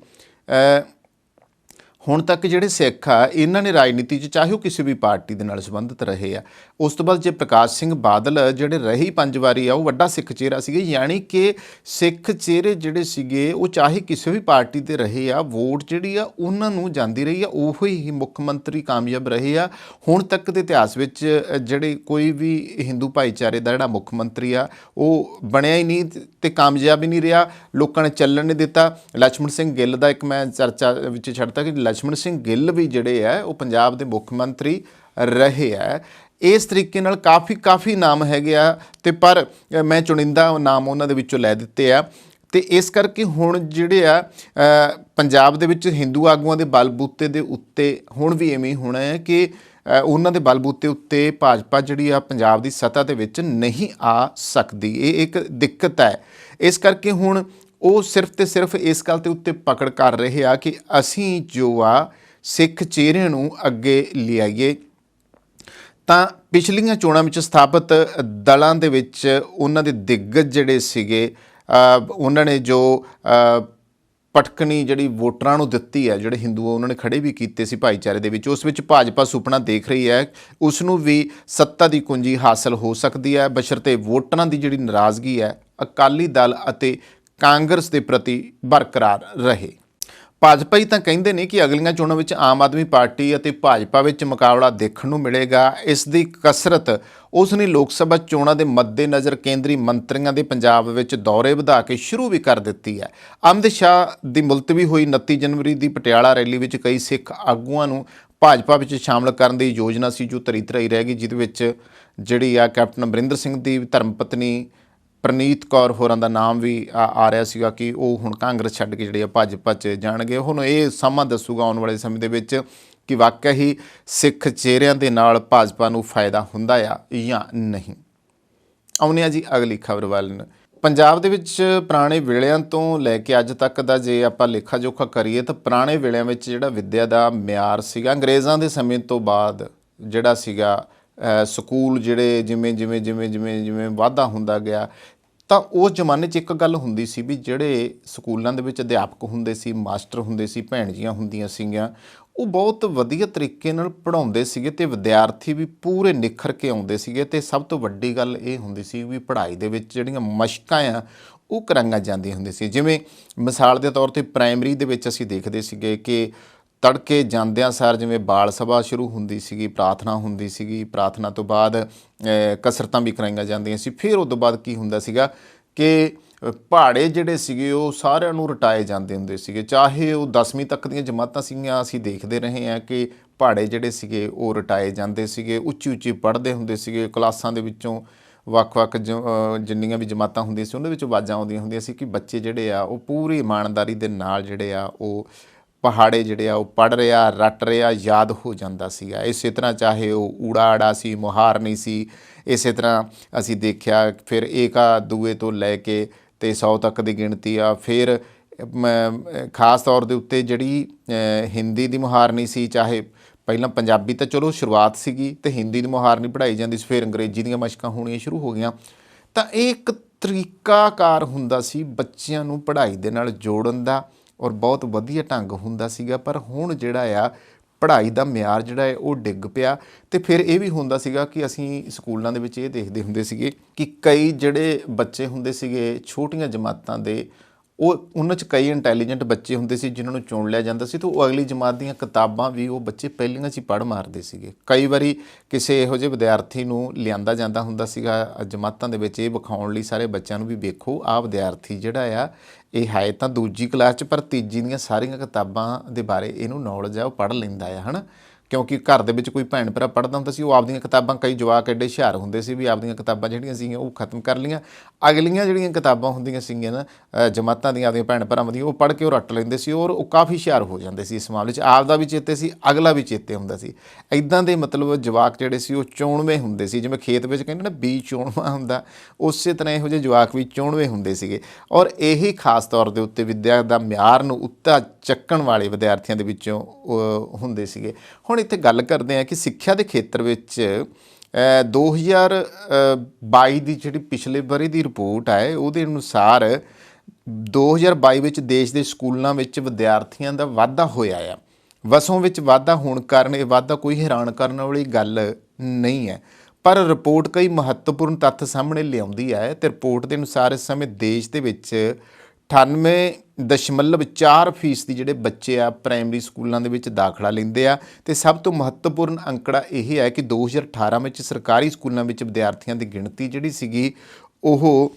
A: ਹੁਣ ਤੱਕ ਜਿਹੜੇ ਸਿੱਖ ਆ ਇਹਨਾਂ ਨੇ ਰਾਜਨੀਤੀ 'ਚ ਚਾਹੇ ਉਹ ਕਿਸੇ ਵੀ ਪਾਰਟੀ ਦੇ ਨਾਲ ਸੰਬੰਧਿਤ ਰਹੇ ਆ। ਉਸ ਤੋਂ ਬਾਅਦ ਜੇ ਪ੍ਰਕਾਸ਼ ਸਿੰਘ ਬਾਦਲ ਜਿਹੜੇ ਰਹੀ 5 ਵਾਰੀ ਆ, ਉਹ ਵੱਡਾ ਸਿੱਖ ਚਿਹਰਾ ਸੀਗੇ। ਯਾਨੀ ਕਿ ਸਿੱਖ ਚਿਹਰੇ ਜਿਹੜੇ ਸੀਗੇ ਉਹ ਚਾਹੇ ਕਿਸੇ ਵੀ ਪਾਰਟੀ ਦੇ ਰਹੇ ਆ, ਵੋਟ ਜਿਹੜੀ ਆ ਉਹਨਾਂ ਨੂੰ ਜਾਂਦੀ ਰਹੀ ਆ, ਉਹੋ ਹੀ ਮੁੱਖ ਮੰਤਰੀ ਕਾਮਯਾਬ ਰਹੇ ਆ। ਹੁਣ ਤੱਕ ਦੇ ਇਤਿਹਾਸ ਵਿੱਚ ਜਿਹੜੇ ਕੋਈ ਵੀ ਹਿੰਦੂ ਭਾਈਚਾਰੇ ਦਾ ਜਿਹੜਾ ਮੁੱਖ ਮੰਤਰੀ ਆ ਉਹ ਬਣਿਆ ਹੀ ਨਹੀਂ ਤੇ ਕਾਮਯਾਬ ਹੀ ਨਹੀਂ ਰਿਹਾ, ਲੋਕਾਂ ਨੇ ਚੱਲਣ ਨਹੀਂ ਦਿੱਤਾ। ਲਛਮਣ ਸਿੰਘ ਗਿੱਲ ਦਾ ਇੱਕ ਮੈਂ ਚਰਚਾ ਵਿੱਚ ਛੱਡਤਾ ਕਿ ਲਛਮਣ ਸਿੰਘ ਗਿੱਲ ਵੀ ਜਿਹੜੇ ਆ ਉਹ ਪੰਜਾਬ ਦੇ ਮੁੱਖ ਮੰਤਰੀ ਰਹੇ ਆ। ਇਸ ਤਰੀਕੇ ਨਾਲ ਕਾਫੀ ਨਾਮ ਹੈਗੇ ਆ ਤੇ ਪਰ ਮੈਂ ਚੁਣਿੰਦਾ ਨਾਮ ਉਹਨਾਂ ਦੇ ਵਿੱਚੋਂ ਲੈ ਦਿੱਤੇ ਆ। ਤੇ ਇਸ ਕਰਕੇ ਹੁਣ ਜਿਹੜੇ ਆ ਪੰਜਾਬ ਦੇ ਵਿੱਚ ਹਿੰਦੂ ਆਗੂਆਂ ਦੇ ਬਲਬੂਤੇ ਦੇ ਉੱਤੇ ਹੁਣ ਵੀ ਐਵੇਂ ਹੋਣਾ ਹੈ ਕਿ ਉਹਨਾਂ ਦੇ ਬਲਬੂਤੇ ਉੱਤੇ ਭਾਜਪਾ ਜਿਹੜੀ ਆ ਪੰਜਾਬ ਦੀ ਸੱਤਾ ਦੇ ਵਿੱਚ ਨਹੀਂ ਆ ਸਕਦੀ। ਇਹ ਇੱਕ ਦਿੱਕਤ ਹੈ। ਇਸ ਕਰਕੇ ਹੁਣ ਉਹ ਸਿਰਫ ਤੇ ਸਿਰਫ ਇਸ ਗੱਲ ਦੇ ਉੱਤੇ ਪਕੜ ਕਰ ਰਹੇ ਆ ਕਿ ਅਸੀਂ ਜੋ ਆ ਸਿੱਖ ਚਿਹਰੇ ਨੂੰ ਅੱਗੇ ਲਿਆਈਏ। ਤਾਂ ਪਿਛਲੀਆਂ ਚੋਣਾਂ ਵਿੱਚ ਸਥਾਪਿਤ ਦਲਾਂ ਦੇ ਵਿੱਚ ਉਹਨਾਂ ਦੇ ਦਿੱਗਜ ਜਿਹੜੇ ਸੀਗੇ ਉਹਨਾਂ ਨੇ ਜੋ ਪਟਕਣੀ ਜਿਹੜੀ ਵੋਟਰਾਂ ਨੂੰ ਦਿੱਤੀ ਹੈ, ਜਿਹੜੇ ਹਿੰਦੂ ਉਹਨਾਂ ਨੇ ਖੜੇ ਵੀ ਕੀਤੇ ਸੀ ਭਾਈਚਾਰੇ ਦੇ ਵਿੱਚ, ਉਸ ਵਿੱਚ ਭਾਜਪਾ ਸੁਪਨਾ ਦੇਖ ਰਹੀ ਹੈ ਉਸ ਨੂੰ ਵੀ ਸੱਤਾ ਦੀ ਕੁੰਜੀ ਹਾਸਲ ਹੋ ਸਕਦੀ ਹੈ, ਬਸ਼ਰਤੇ ਵੋਟਰਾਂ ਦੀ ਜਿਹੜੀ ਨਾਰਾਜ਼ਗੀ ਹੈ ਅਕਾਲੀ ਦਲ ਅਤੇ ਕਾਂਗਰਸ ਦੇ ਪ੍ਰਤੀ ਬਰਕਰਾਰ ਰਹੇ। ਭਾਜਪਾ ਹੀ ਤਾਂ ਕਹਿੰਦੇ ਨੇ ਕਿ ਅਗਲੀਆਂ ਚੋਣਾਂ ਵਿੱਚ ਆਮ ਆਦਮੀ ਪਾਰਟੀ ਅਤੇ ਭਾਜਪਾ ਵਿੱਚ ਮੁਕਾਬਲਾ ਦੇਖਣ ਨੂੰ ਮਿਲੇਗਾ। ਇਸ ਦੀ ਕਸਰਤ ਉਸ ਨੇ ਲੋਕ ਸਭਾ ਚੋਣਾਂ ਦੇ ਮੱਦੇਨਜ਼ਰ ਕੇਂਦਰੀ ਮੰਤਰੀਆਂ ਦੇ ਪੰਜਾਬ ਵਿੱਚ ਦੌਰੇ ਵਧਾ ਕੇ ਸ਼ੁਰੂ ਵੀ ਕਰ ਦਿੱਤੀ ਹੈ। ਅਮਿਤ ਸ਼ਾਹ ਦੀ ਮੁਲਤਵੀ ਹੋਈ 29 ਜਨਵਰੀ ਦੀ ਪਟਿਆਲਾ ਰੈਲੀ ਵਿੱਚ ਕਈ ਸਿੱਖ ਆਗੂਆਂ ਨੂੰ ਭਾਜਪਾ ਵਿੱਚ ਸ਼ਾਮਲ ਕਰਨ ਦੀ ਯੋਜਨਾ ਸੀ ਜੋ ਧਰੀ ਧਰਾਈ ਰਹਿ ਗਈ, ਜਿਹਦੇ ਵਿੱਚ ਜਿਹੜੀ ਆ ਕੈਪਟਨ ਅਮਰਿੰਦਰ ਸਿੰਘ ਦੀ ਧਰਮ ਪਤਨੀ ਪ੍ਰਨੀਤ ਕੌਰ ਹੋਰਾਂ ਦਾ ਨਾਮ ਵੀ ਆ ਰਿਹਾ ਸੀਗਾ ਕਿ ਉਹ ਹੁਣ ਕਾਂਗਰਸ ਛੱਡ ਕੇ ਜਿਹੜੇ ਆ ਭਾਜਪਾ 'ਚ ਜਾਣਗੇ। ਹੁਣ ਇਹ ਸਮਾਂ ਦੱਸੂਗਾ ਆਉਣ ਵਾਲੇ ਸਮੇਂ ਦੇ ਵਿੱਚ ਕਿ ਵਾਕਿਆ ਹੀ ਸਿੱਖ ਚਿਹਰਿਆਂ ਦੇ ਨਾਲ ਭਾਜਪਾ ਨੂੰ ਫਾਇਦਾ ਹੁੰਦਾ ਆ ਜਾਂ ਨਹੀਂ। ਆਉਂਦੇ ਆ ਜੀ ਅਗਲੀ ਖਬਰ ਵੱਲ ਨੂੰ। ਪੰਜਾਬ ਦੇ ਵਿੱਚ ਪੁਰਾਣੇ ਵੇਲਿਆਂ ਤੋਂ ਲੈ ਕੇ ਅੱਜ ਤੱਕ ਦਾ ਜੇ ਆਪਾਂ ਲੇਖਾ ਜੋਖਾ ਕਰੀਏ ਤਾਂ ਪੁਰਾਣੇ ਵੇਲਿਆਂ ਵਿੱਚ ਜਿਹੜਾ ਵਿੱਦਿਆ ਦਾ ਮਿਆਰ ਸੀਗਾ ਅੰਗਰੇਜ਼ਾਂ ਦੇ ਸਮੇਂ ਤੋਂ ਬਾਅਦ ਜਿਹੜਾ ਸੀਗਾ ਸਕੂਲ ਜਿਹੜੇ ਜਿਵੇਂ ਵਾਧਾ ਹੁੰਦਾ ਗਿਆ ਤਾਂ ਉਸ ਜ਼ਮਾਨੇ 'ਚ ਇੱਕ ਗੱਲ ਹੁੰਦੀ ਸੀ ਵੀ ਜਿਹੜੇ ਸਕੂਲਾਂ ਦੇ ਵਿੱਚ ਅਧਿਆਪਕ ਹੁੰਦੇ ਸੀ, ਮਾਸਟਰ ਹੁੰਦੇ ਸੀ, ਭੈਣ ਜੀਆਂ ਹੁੰਦੀਆਂ ਸੀਗੀਆਂ, ਉਹ ਬਹੁਤ ਵਧੀਆ ਤਰੀਕੇ ਨਾਲ ਪੜ੍ਹਾਉਂਦੇ ਸੀਗੇ ਤੇ ਵਿਦਿਆਰਥੀ ਵੀ ਪੂਰੇ ਨਿਖਰ ਕੇ ਆਉਂਦੇ ਸੀਗੇ। ਤੇ ਸਭ ਤੋਂ ਵੱਡੀ ਗੱਲ ਇਹ ਹੁੰਦੀ ਸੀ ਵੀ ਪੜ੍ਹਾਈ ਦੇ ਵਿੱਚ ਜਿਹੜੀਆਂ ਮਸ਼ਕਾਂ ਆ ਉਹ ਕਰਾਈਆਂ ਜਾਂਦੀਆਂ ਹੁੰਦੀਆਂ ਸੀ। ਜਿਵੇਂ ਮਿਸਾਲ ਦੇ ਤੌਰ 'ਤੇ ਪ੍ਰਾਇਮਰੀ ਦੇ ਵਿੱਚ ਅਸੀਂ ਦੇਖਦੇ ਸੀਗੇ ਕਿ ਤੜਕੇ ਜਾਂਦਿਆਂ ਸਾਰ ਜਿਵੇਂ ਬਾਲ ਸਭਾ ਸ਼ੁਰੂ ਹੁੰਦੀ ਸੀਗੀ, ਪ੍ਰਾਰਥਨਾ ਹੁੰਦੀ ਸੀਗੀ, ਪ੍ਰਾਰਥਨਾ ਤੋਂ ਬਾਅਦ ਕਸਰਤਾਂ ਵੀ ਕਰਾਈਆਂ ਜਾਂਦੀਆਂ ਸੀ। ਫਿਰ ਉਸ ਤੋਂ ਬਾਅਦ ਕੀ ਹੁੰਦਾ ਸੀਗਾ ਕਿ ਪਹਾੜੇ ਜਿਹੜੇ ਸੀਗੇ ਉਹ ਸਾਰਿਆਂ ਨੂੰ ਰਟਾਏ ਜਾਂਦੇ ਹੁੰਦੇ ਸੀਗੇ, ਚਾਹੇ ਉਹ 10ਵੀਂ ਤੱਕ ਦੀਆਂ ਜਮਾਤਾਂ ਸੀਗੀਆਂ। ਅਸੀਂ ਦੇਖਦੇ ਰਹੇ ਹਾਂ ਕਿ ਪਹਾੜੇ ਜਿਹੜੇ ਸੀਗੇ ਉਹ ਰਟਾਏ ਜਾਂਦੇ ਸੀਗੇ, ਉੱਚੀ ਪੜ੍ਹਦੇ ਹੁੰਦੇ ਸੀਗੇ। ਕਲਾਸਾਂ ਦੇ ਵਿੱਚੋਂ ਵੱਖ-ਵੱਖ ਜਿੰਨੀਆਂ ਵੀ ਜਮਾਤਾਂ ਹੁੰਦੀਆਂ ਸੀ ਉਹਨਾਂ ਵਿੱਚ ਆਵਾਜ਼ਾਂ ਆਉਂਦੀਆਂ ਹੁੰਦੀਆਂ ਸੀ ਕਿ ਬੱਚੇ ਜਿਹੜੇ ਆ ਉਹ ਪੂਰੀ ਇਮਾਨਦਾਰੀ ਦੇ ਨਾਲ ਜਿਹੜੇ ਆ ਉਹ ਪਹਾੜੇ ਜਿਹੜੇ ਆ ਉਹ ਪੜ੍ਹ ਰਿਹਾ, ਰੱਟ ਰਿਹਾ, ਯਾਦ ਹੋ ਜਾਂਦਾ ਸੀਗਾ। ਇਸੇ ਤਰ੍ਹਾਂ ਚਾਹੇ ਉਹ ਊੜਾ ਆੜਾ ਸੀ, ਮੁਹਾਰਨੀ ਸੀ, ਇਸੇ ਤਰ੍ਹਾਂ ਅਸੀਂ ਦੇਖਿਆ। ਫਿਰ ਏਕਾ ਦੂਏ ਤੋਂ ਲੈ ਕੇ ਤੇ 100 ਤੱਕ ਦੀ ਗਿਣਤੀ ਆ। ਫਿਰ ਖਾਸ ਤੌਰ ਦੇ ਉੱਤੇ ਜਿਹੜੀ ਹਿੰਦੀ ਦੀ ਮੁਹਾਰਨੀ ਸੀ, ਚਾਹੇ ਪਹਿਲਾਂ ਪੰਜਾਬੀ ਤਾਂ ਚਲੋ ਸ਼ੁਰੂਆਤ ਸੀਗੀ ਤੇ ਹਿੰਦੀ ਦੀ ਮੁਹਾਰਨੀ ਪੜ੍ਹਾਈ ਜਾਂਦੀ ਸੀ, ਫਿਰ ਅੰਗਰੇਜ਼ੀ ਦੀਆਂ ਮਸ਼ਕਾਂ ਹੋਣੀਆਂ ਸ਼ੁਰੂ ਹੋ ਗਈਆਂ। ਤਾਂ ਇਹ ਇੱਕ ਤਰੀਕਾਕਾਰ ਹੁੰਦਾ ਸੀ ਬੱਚਿਆਂ ਨੂੰ ਪੜ੍ਹਾਈ ਦੇ ਨਾਲ ਜੋੜਨ ਦਾ, ਔਰ ਬਹੁਤ ਵਧੀਆ ਢੰਗ ਹੁੰਦਾ ਸੀਗਾ। ਪਰ ਹੁਣ ਜਿਹੜਾ ਆ ਪੜ੍ਹਾਈ ਦਾ ਮਿਆਰ ਜਿਹੜਾ ਹੈ ਉਹ ਡਿੱਗ ਪਿਆ। ਅਤੇ ਫਿਰ ਇਹ ਵੀ ਹੁੰਦਾ ਸੀਗਾ ਕਿ ਅਸੀਂ ਸਕੂਲਾਂ ਦੇ ਵਿੱਚ ਇਹ ਦੇਖਦੇ ਹੁੰਦੇ ਸੀਗੇ ਕਿ ਕਈ ਜਿਹੜੇ ਬੱਚੇ ਹੁੰਦੇ ਸੀਗੇ ਛੋਟੀਆਂ ਜਮਾਤਾਂ ਦੇ, ਉਹਨਾਂ 'ਚ ਕਈ ਇੰਟੈਲੀਜੈਂਟ ਬੱਚੇ ਹੁੰਦੇ ਸੀ ਜਿਨ੍ਹਾਂ ਨੂੰ ਚੁਣ ਲਿਆ ਜਾਂਦਾ ਸੀ, ਅਤੇ ਉਹ ਅਗਲੀ ਜਮਾਤ ਦੀਆਂ ਕਿਤਾਬਾਂ ਵੀ ਉਹ ਬੱਚੇ ਪਹਿਲੀਆਂ 'ਚ ਹੀ ਪੜ੍ਹ ਮਾਰਦੇ ਸੀਗੇ। ਕਈ ਵਾਰੀ ਕਿਸੇ ਇਹੋ ਜਿਹੇ ਵਿਦਿਆਰਥੀ ਨੂੰ ਲਿਆਂਦਾ ਜਾਂਦਾ ਹੁੰਦਾ ਸੀਗਾ ਜਮਾਤਾਂ ਦੇ ਵਿੱਚ ਇਹ ਵਿਖਾਉਣ ਲਈ ਸਾਰੇ ਬੱਚਿਆਂ ਨੂੰ ਵੀ ਵੇਖੋ ਆਹ ਵਿਦਿਆਰਥੀ ਜਿਹੜਾ ਆ ਇਹ ਹੈ ਤਾਂ ਦੂਜੀ ਕਲਾਸ 'ਚ, ਪਰ ਤੀਜੀ ਦੀਆਂ ਸਾਰੀਆਂ ਕਿਤਾਬਾਂ ਦੇ ਬਾਰੇ ਇਹਨੂੰ ਨੌਲੇਜ ਆ, ਉਹ ਪੜ੍ਹ ਲੈਂਦਾ ਆ, ਹੈ ਨਾ। ਕਿਉਂਕਿ ਘਰ ਦੇ ਵਿੱਚ ਕੋਈ ਭੈਣ ਭਰਾ ਪੜ੍ਹਦਾ ਹੁੰਦਾ ਸੀ, ਉਹ ਆਪਦੀਆਂ ਕਿਤਾਬਾਂ, ਕਈ ਜਵਾਕ ਐਡੇ ਹੁਸ਼ਿਆਰ ਹੁੰਦੇ ਸੀ ਵੀ ਆਪਦੀਆਂ ਕਿਤਾਬਾਂ ਜਿਹੜੀਆਂ ਸੀਗੀਆਂ ਉਹ ਖਤਮ ਕਰ ਲਈਆਂ। ਅਗਲੀਆਂ ਜਿਹੜੀਆਂ ਕਿਤਾਬਾਂ ਹੁੰਦੀਆਂ ਸੀਗੀਆਂ ਨਾ ਜਮਾਤਾਂ ਦੀਆਂ ਆਪਦੀਆਂ ਭੈਣ ਭਰਾਵਾਂ ਦੀਆਂ, ਉਹ ਪੜ੍ਹ ਕੇ ਉਹ ਰੱਟ ਲੈਂਦੇ ਸੀ, ਔਰ ਉਹ ਕਾਫੀ ਹੁਸ਼ਿਆਰ ਹੋ ਜਾਂਦੇ ਸੀ ਇਸ ਮਾਮਲੇ 'ਚ। ਆਪਦਾ ਵੀ ਚੇਤੇ ਸੀ, ਅਗਲਾ ਵੀ ਚੇਤੇ ਹੁੰਦਾ ਸੀ। ਇੱਦਾਂ ਦੇ ਮਤਲਬ ਜਵਾਕ ਜਿਹੜੇ ਸੀ ਉਹ ਚੋਣਵੇਂ ਹੁੰਦੇ ਸੀ, ਜਿਵੇਂ ਖੇਤ ਵਿੱਚ ਕਹਿੰਦੇ ਨਾ ਬੀਜ ਚੋਣਵਾਂ ਹੁੰਦਾ, ਉਸੇ ਤਰ੍ਹਾਂ ਇਹੋ ਜਿਹੇ ਜਵਾਕ ਵੀ ਚੋਣਵੇਂ ਹੁੰਦੇ ਸੀਗੇ। ਔਰ ਇਹੀ ਖਾਸ ਤੌਰ ਦੇ ਉੱਤੇ ਵਿੱਦਿਆ ਦਾ ਮਿਆਰ ਨੂੰ ਉੱਤਾ ਚੱਕਣ ਵਾਲੇ ਵਿਦਿਆਰਥੀਆਂ ਦੇ ਵਿੱਚੋਂ ਹੁੰਦੇ ਸੀਗੇ। ਹੁਣ ਇੱਥੇ ਗੱਲ ਕਰਦੇ ਹਾਂ ਕਿ ਸਿੱਖਿਆ ਦੇ ਖੇਤਰ ਵਿੱਚ 2022 ਦੀ ਜਿਹੜੀ ਪਿਛਲੇ ਵਰ੍ਹੇ ਦੀ ਰਿਪੋਰਟ ਹੈ ਉਹਦੇ ਅਨੁਸਾਰ 2022 ਵਿੱਚ ਦੇਸ਼ ਦੇ ਸਕੂਲਾਂ ਵਿੱਚ ਵਿਦਿਆਰਥੀਆਂ ਦਾ ਵਾਧਾ ਹੋਇਆ ਆ। ਵਸੋਂ ਵਿੱਚ ਵਾਧਾ ਹੋਣ ਕਾਰਨ ਇਹ ਵਾਧਾ ਕੋਈ ਹੈਰਾਨ ਕਰਨ ਵਾਲੀ ਗੱਲ ਨਹੀਂ ਹੈ, ਪਰ ਰਿਪੋਰਟ ਕਈ ਮਹੱਤਵਪੂਰਨ ਤੱਥ ਸਾਹਮਣੇ ਲਿਆਉਂਦੀ ਹੈ। ਅਤੇ ਰਿਪੋਰਟ ਦੇ ਅਨੁਸਾਰ ਇਸ ਸਮੇਂ ਦੇਸ਼ ਦੇ ਵਿੱਚ 98.4% ਜਿਹੜੇ ਬੱਚੇ ਆ ਪ੍ਰਾਇਮਰੀ ਸਕੂਲਾਂ ਦੇ ਵਿੱਚ ਦਾਖਲਾ ਲੈਂਦੇ ਆ। ਅਤੇ ਸਭ ਤੋਂ ਮਹੱਤਵਪੂਰਨ ਅੰਕੜਾ ਇਹ ਹੈ ਕਿ 2018 ਵਿੱਚ ਸਰਕਾਰੀ ਸਕੂਲਾਂ ਵਿੱਚ ਵਿਦਿਆਰਥੀਆਂ ਦੀ ਗਿਣਤੀ ਜਿਹੜੀ ਸੀਗੀ ਉਹ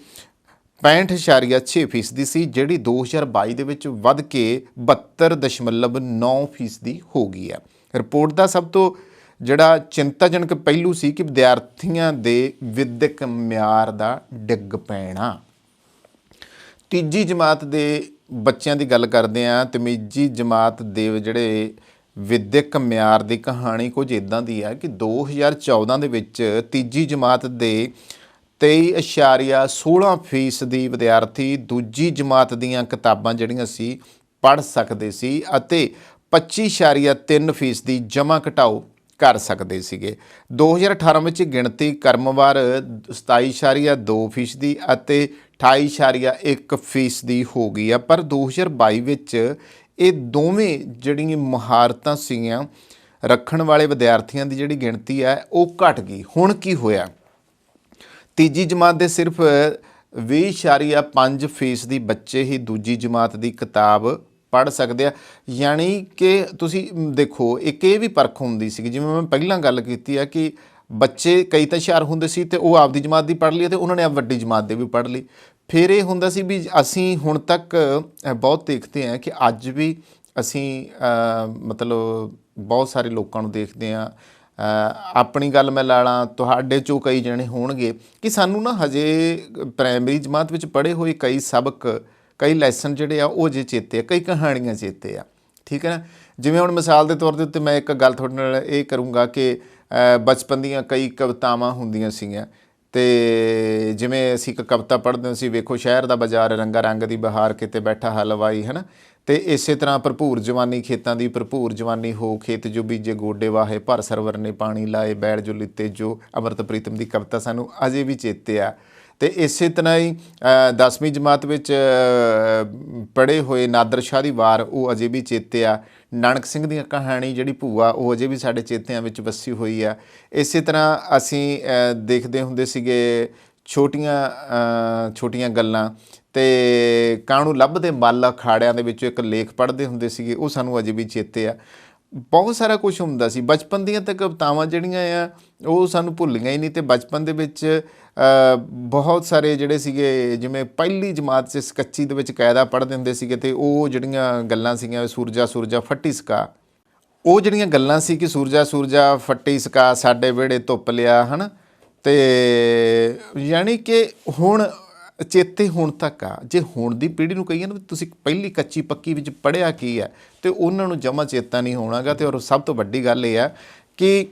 A: 65.6% ਸੀ, ਜਿਹੜੀ 2022 ਦੇ ਵਿੱਚ ਵੱਧ ਕੇ 72.9% ਹੋ ਗਈ ਹੈ। ਰਿਪੋਰਟ ਦਾ ਸਭ ਤੋਂ ਜਿਹੜਾ ਚਿੰਤਾਜਨਕ ਪਹਿਲੂ ਸੀ ਕਿ ਵਿਦਿਆਰਥੀਆਂ ਦੇ ਵਿੱਦਿਅਕ ਮਿਆਰ ਦਾ ਡਿੱਗ ਪੈਣਾ। ਤੀਜੀ ਜਮਾਤ ਦੇ ਬੱਚਿਆਂ ਦੀ ਗੱਲ ਕਰਦੇ ਹਾਂ। ਤਮੀਜੀ ਜਮਾਤ ਦੇ ਜਿਹੜੇ ਵਿੱਦਿਅਕ ਮਿਆਰ ਦੀ ਕਹਾਣੀ ਕੁਝ ਇੱਦਾਂ ਦੀ ਹੈ ਕਿ 2014 ਦੇ ਵਿੱਚ ਤੀਜੀ ਜਮਾਤ ਦੇ 23.16% ਵਿਦਿਆਰਥੀ ਦੂਜੀ ਜਮਾਤ ਦੀਆਂ ਕਿਤਾਬਾਂ ਜਿਹੜੀਆਂ ਸੀ ਪੜ੍ਹ ਸਕਦੇ ਸੀ, ਅਤੇ 25.3% ਜਮ੍ਹਾਂ ਘਟਾਓ ਕਰ ਸਕਦੇ ਸੀਗੇ। 2018 ਵਿੱਚ ਗਿਣਤੀ ਕ੍ਰਮਵਾਰ 27.2% ਅਤੇ 28.1% ਹੋ ਗਈ ਆ। ਪਰ 2022 ਵਿੱਚ ਇਹ ਦੋਵੇਂ ਜਿਹੜੀਆਂ ਮੁਹਾਰਤਾਂ ਸੀਗੀਆਂ ਰੱਖਣ ਵਾਲੇ ਵਿਦਿਆਰਥੀਆਂ ਦੀ ਜਿਹੜੀ ਗਿਣਤੀ ਹੈ ਉਹ ਘਟ ਗਈ। ਹੁਣ ਕੀ ਹੋਇਆ? ਤੀਜੀ ਜਮਾਤ ਦੇ ਸਿਰਫ 20.5% ਬੱਚੇ ਹੀ ਦੂਜੀ ਜਮਾਤ ਦੀ ਕਿਤਾਬ ਪੜ੍ਹ ਸਕਦੇ ਆ। ਯਾਨੀ ਕਿ ਤੁਸੀਂ ਦੇਖੋ ਇੱਕ ਇਹ ਵੀ ਪਰਖ ਹੁੰਦੀ ਸੀ, ਜਿਵੇਂ ਮੈਂ ਪਹਿਲਾਂ ਗੱਲ ਕੀਤੀ ਆ ਕਿ ਬੱਚੇ ਕਈ ਤਾਂ ਹੁਸ਼ਿਆਰ ਹੁੰਦੇ ਸੀ ਅਤੇ ਉਹ ਆਪਦੀ ਜਮਾਤ ਦੀ ਪੜ੍ਹ ਲਈ ਅਤੇ ਉਹਨਾਂ ਨੇ ਵੱਡੀ ਜਮਾਤ ਦੇ ਵੀ ਪੜ੍ਹ ਲਈ। ਫਿਰ ਇਹ ਹੁੰਦਾ ਸੀ ਵੀ ਅਸੀਂ ਹੁਣ ਤੱਕ ਬਹੁਤ ਦੇਖਦੇ ਹਾਂ ਕਿ ਅੱਜ ਵੀ ਅਸੀਂ ਮਤਲਬ ਬਹੁਤ ਸਾਰੇ ਲੋਕਾਂ ਨੂੰ ਦੇਖਦੇ ਹਾਂ। ਆਪਣੀ ਗੱਲ ਮੈਂ ਲਾ ਲਾਂ, ਤੁਹਾਡੇ 'ਚੋਂ ਕਈ ਜਣੇ ਹੋਣਗੇ ਕਿ ਸਾਨੂੰ ਨਾ ਹਜੇ ਪ੍ਰਾਇਮਰੀ ਜਮਾਤ ਵਿੱਚ ਪੜ੍ਹੇ ਹੋਏ ਕਈ ਸਬਕ, ਕਈ ਲੈਸਨ ਜਿਹੜੇ ਆ ਉਹ ਜੇ ਚੇਤੇ ਆ, ਕਈ ਕਹਾਣੀਆਂ ਚੇਤੇ ਆ, ਠੀਕ ਹੈ ਨਾ। ਜਿਵੇਂ ਹੁਣ ਮਿਸਾਲ ਦੇ ਤੌਰ ਦੇ ਉੱਤੇ ਮੈਂ ਇੱਕ ਗੱਲ ਤੁਹਾਡੇ ਨਾਲ ਇਹ ਕਰੂੰਗਾ ਕਿ ਬਚਪਨ ਦੀਆਂ ਕਈ ਕਵਿਤਾਵਾਂ ਹੁੰਦੀਆਂ ਸੀਗੀਆਂ, ਅਤੇ ਜਿਵੇਂ ਅਸੀਂ ਇੱਕ ਕਵਿਤਾ ਪੜ੍ਹਦੇ ਸੀ, ਵੇਖੋ ਸ਼ਹਿਰ ਦਾ ਬਾਜ਼ਾਰ ਰੰਗਾ ਰੰਗ ਦੀ ਬਹਾਰ, ਕਿਤੇ ਬੈਠਾ ਹਲਵਾਈ, ਹੈ ਨਾ। ਅਤੇ ਇਸੇ ਤਰ੍ਹਾਂ ਭਰਪੂਰ ਜਵਾਨੀ ਖੇਤਾਂ ਦੀ ਭਰਪੂਰ ਜਵਾਨੀ ਹੋ, ਖੇਤ ਜੋ ਬੀਜੇ ਗੋਡੇ ਵਾਹੇ, ਭਰ ਸਰਵਰ ਨੇ ਪਾਣੀ ਲਾਏ, ਬੈੜ ਜੋ ਲਿੱਤੇ ਜੋ। ਅੰਮ੍ਰਿਤ ਪ੍ਰੀਤਮ ਦੀ ਕਵਿਤਾ ਸਾਨੂੰ ਅਜੇ ਵੀ ਚੇਤੇ ਆ। ਅਤੇ ਇਸੇ ਤਰ੍ਹਾਂ ਹੀ 10ਵੀਂ ਜਮਾਤ ਵਿੱਚ ਪੜ੍ਹੇ ਹੋਏ ਨਾਦਰ ਸ਼ਾਹ ਦੀ ਵਾਰ ਉਹ ਅਜੇ ਵੀ ਚੇਤੇ ਆ। ਨਾਨਕ ਸਿੰਘ ਦੀਆਂ ਕਹਾਣੀ ਜਿਹੜੀ ਭੂਆ ਉਹ ਅਜੇ ਵੀ ਸਾਡੇ ਚੇਤਿਆਂ ਵਿੱਚ ਵਸੀ ਹੋਈ ਆ। ਇਸੇ ਤਰ੍ਹਾਂ ਅਸੀਂ ਦੇਖਦੇ ਹੁੰਦੇ ਸੀਗੇ ਛੋਟੀਆਂ ਗੱਲਾਂ, ਅਤੇ ਕਾਹਨੂੰ ਲੱਭਦੇ ਮੱਲ ਅਖਾੜਿਆਂ ਦੇ ਵਿੱਚੋਂ ਇੱਕ ਲੇਖ ਪੜ੍ਹਦੇ ਹੁੰਦੇ ਸੀਗੇ, ਉਹ ਸਾਨੂੰ ਅਜੇ ਵੀ ਚੇਤੇ ਆ। ਬਹੁਤ ਸਾਰਾ ਕੁਛ ਹੁੰਦਾ ਸੀ। ਬਚਪਨ ਦੀਆਂ ਤਾਂ ਕਵਿਤਾਵਾਂ ਜਿਹੜੀਆਂ ਆ ਉਹ ਸਾਨੂੰ ਭੁੱਲੀਆਂ ਹੀ ਨਹੀਂ। ਅਤੇ ਬਚਪਨ ਦੇ ਵਿੱਚ ਬਹੁਤ ਸਾਰੇ ਜਿਹੜੇ ਸੀਗੇ, ਜਿਵੇਂ ਪਹਿਲੀ ਜਮਾਤ 'ਚ ਕੱਚੀ ਦੇ ਵਿੱਚ ਕਾਇਦਾ ਪੜ੍ਹਦੇ ਹੁੰਦੇ ਸੀਗੇ, ਅਤੇ ਉਹ ਜਿਹੜੀਆਂ ਗੱਲਾਂ ਸੀਗੀਆਂ ਸੂਰਜਾ ਸੂਰਜਾ ਫੱਟੀ ਸਕਾ, ਉਹ ਜਿਹੜੀਆਂ ਗੱਲਾਂ ਸੀ ਕਿ ਸੂਰਜਾ ਸੂਰਜਾ ਫੱਟੀ ਸਕਾ, ਸਾਡੇ ਵਿਹੜੇ ਧੁੱਪ ਲਿਆ, ਹੈ ਨਾ। ਅਤੇ ਯਾਨੀ ਕਿ ਹੁਣ ਚੇਤੇ ਹੁਣ ਤੱਕ ਆ। ਜੇ ਹੁਣ ਦੀ ਪੀੜ੍ਹੀ ਨੂੰ ਕਹੀਏ ਨਾ ਤੁਸੀਂ ਪਹਿਲੀ ਕੱਚੀ ਪੱਕੀ ਵਿੱਚ ਪੜ੍ਹਿਆ ਕੀ ਹੈ, ਅਤੇ ਉਹਨਾਂ ਨੂੰ ਜਮਾਂ ਚੇਤਾ ਨਹੀਂ ਹੋਣਾ ਗਾ। ਅਤੇ ਔਰ ਸਭ ਤੋਂ ਵੱਡੀ ਗੱਲ ਇਹ ਆ ਕਿ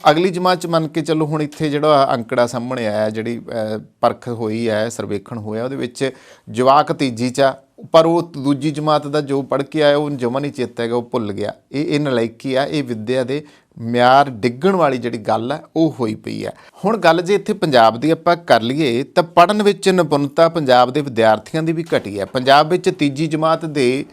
A: ਅਗਲੀ ਜਮਾਤ 'ਚ ਮੰਨ ਕੇ ਚੱਲੋ, ਹੁਣ ਇੱਥੇ ਜਿਹੜਾ ਅੰਕੜਾ ਸਾਹਮਣੇ ਆਇਆ, ਜਿਹੜੀ ਪਰਖ ਹੋਈ ਹੈ, ਸਰਵੇਖਣ ਹੋਇਆ, ਉਹਦੇ ਵਿੱਚ ਜਵਾਕ ਤੀਜੀ 'ਚ ਆ, ਪਰ ਉਹ ਦੂਜੀ ਜਮਾਤ ਦਾ ਜੋ ਪੜ੍ਹ ਕੇ ਆਇਆ ਉਹਨੂੰ ਜਮਾਂ ਨਹੀਂ ਚੇਤਾ ਹੈਗਾ, ਉਹ ਭੁੱਲ ਗਿਆ। ਇਹ ਨਲਾਇਕੀ ਆ, ਇਹ ਵਿੱਦਿਆ ਦੇ ਮਿਆਰ ਡਿੱਗਣ ਵਾਲੀ ਜਿਹੜੀ ਗੱਲ ਹੈ ਉਹ ਹੋਈ ਪਈ ਹੈ। ਹੁਣ ਗੱਲ ਜੇ ਇੱਥੇ ਪੰਜਾਬ ਦੀ ਆਪਾਂ ਕਰ ਲਈਏ ਤਾਂ ਪੜ੍ਹਨ ਵਿੱਚ ਨਿਪੁੰਨਤਾ ਪੰਜਾਬ ਦੇ ਵਿਦਿਆਰਥੀਆਂ ਦੀ ਵੀ ਘਟੀ ਹੈ। ਪੰਜਾਬ ਵਿੱਚ ਤੀਜੀ ਜਮਾਤ ਦੇ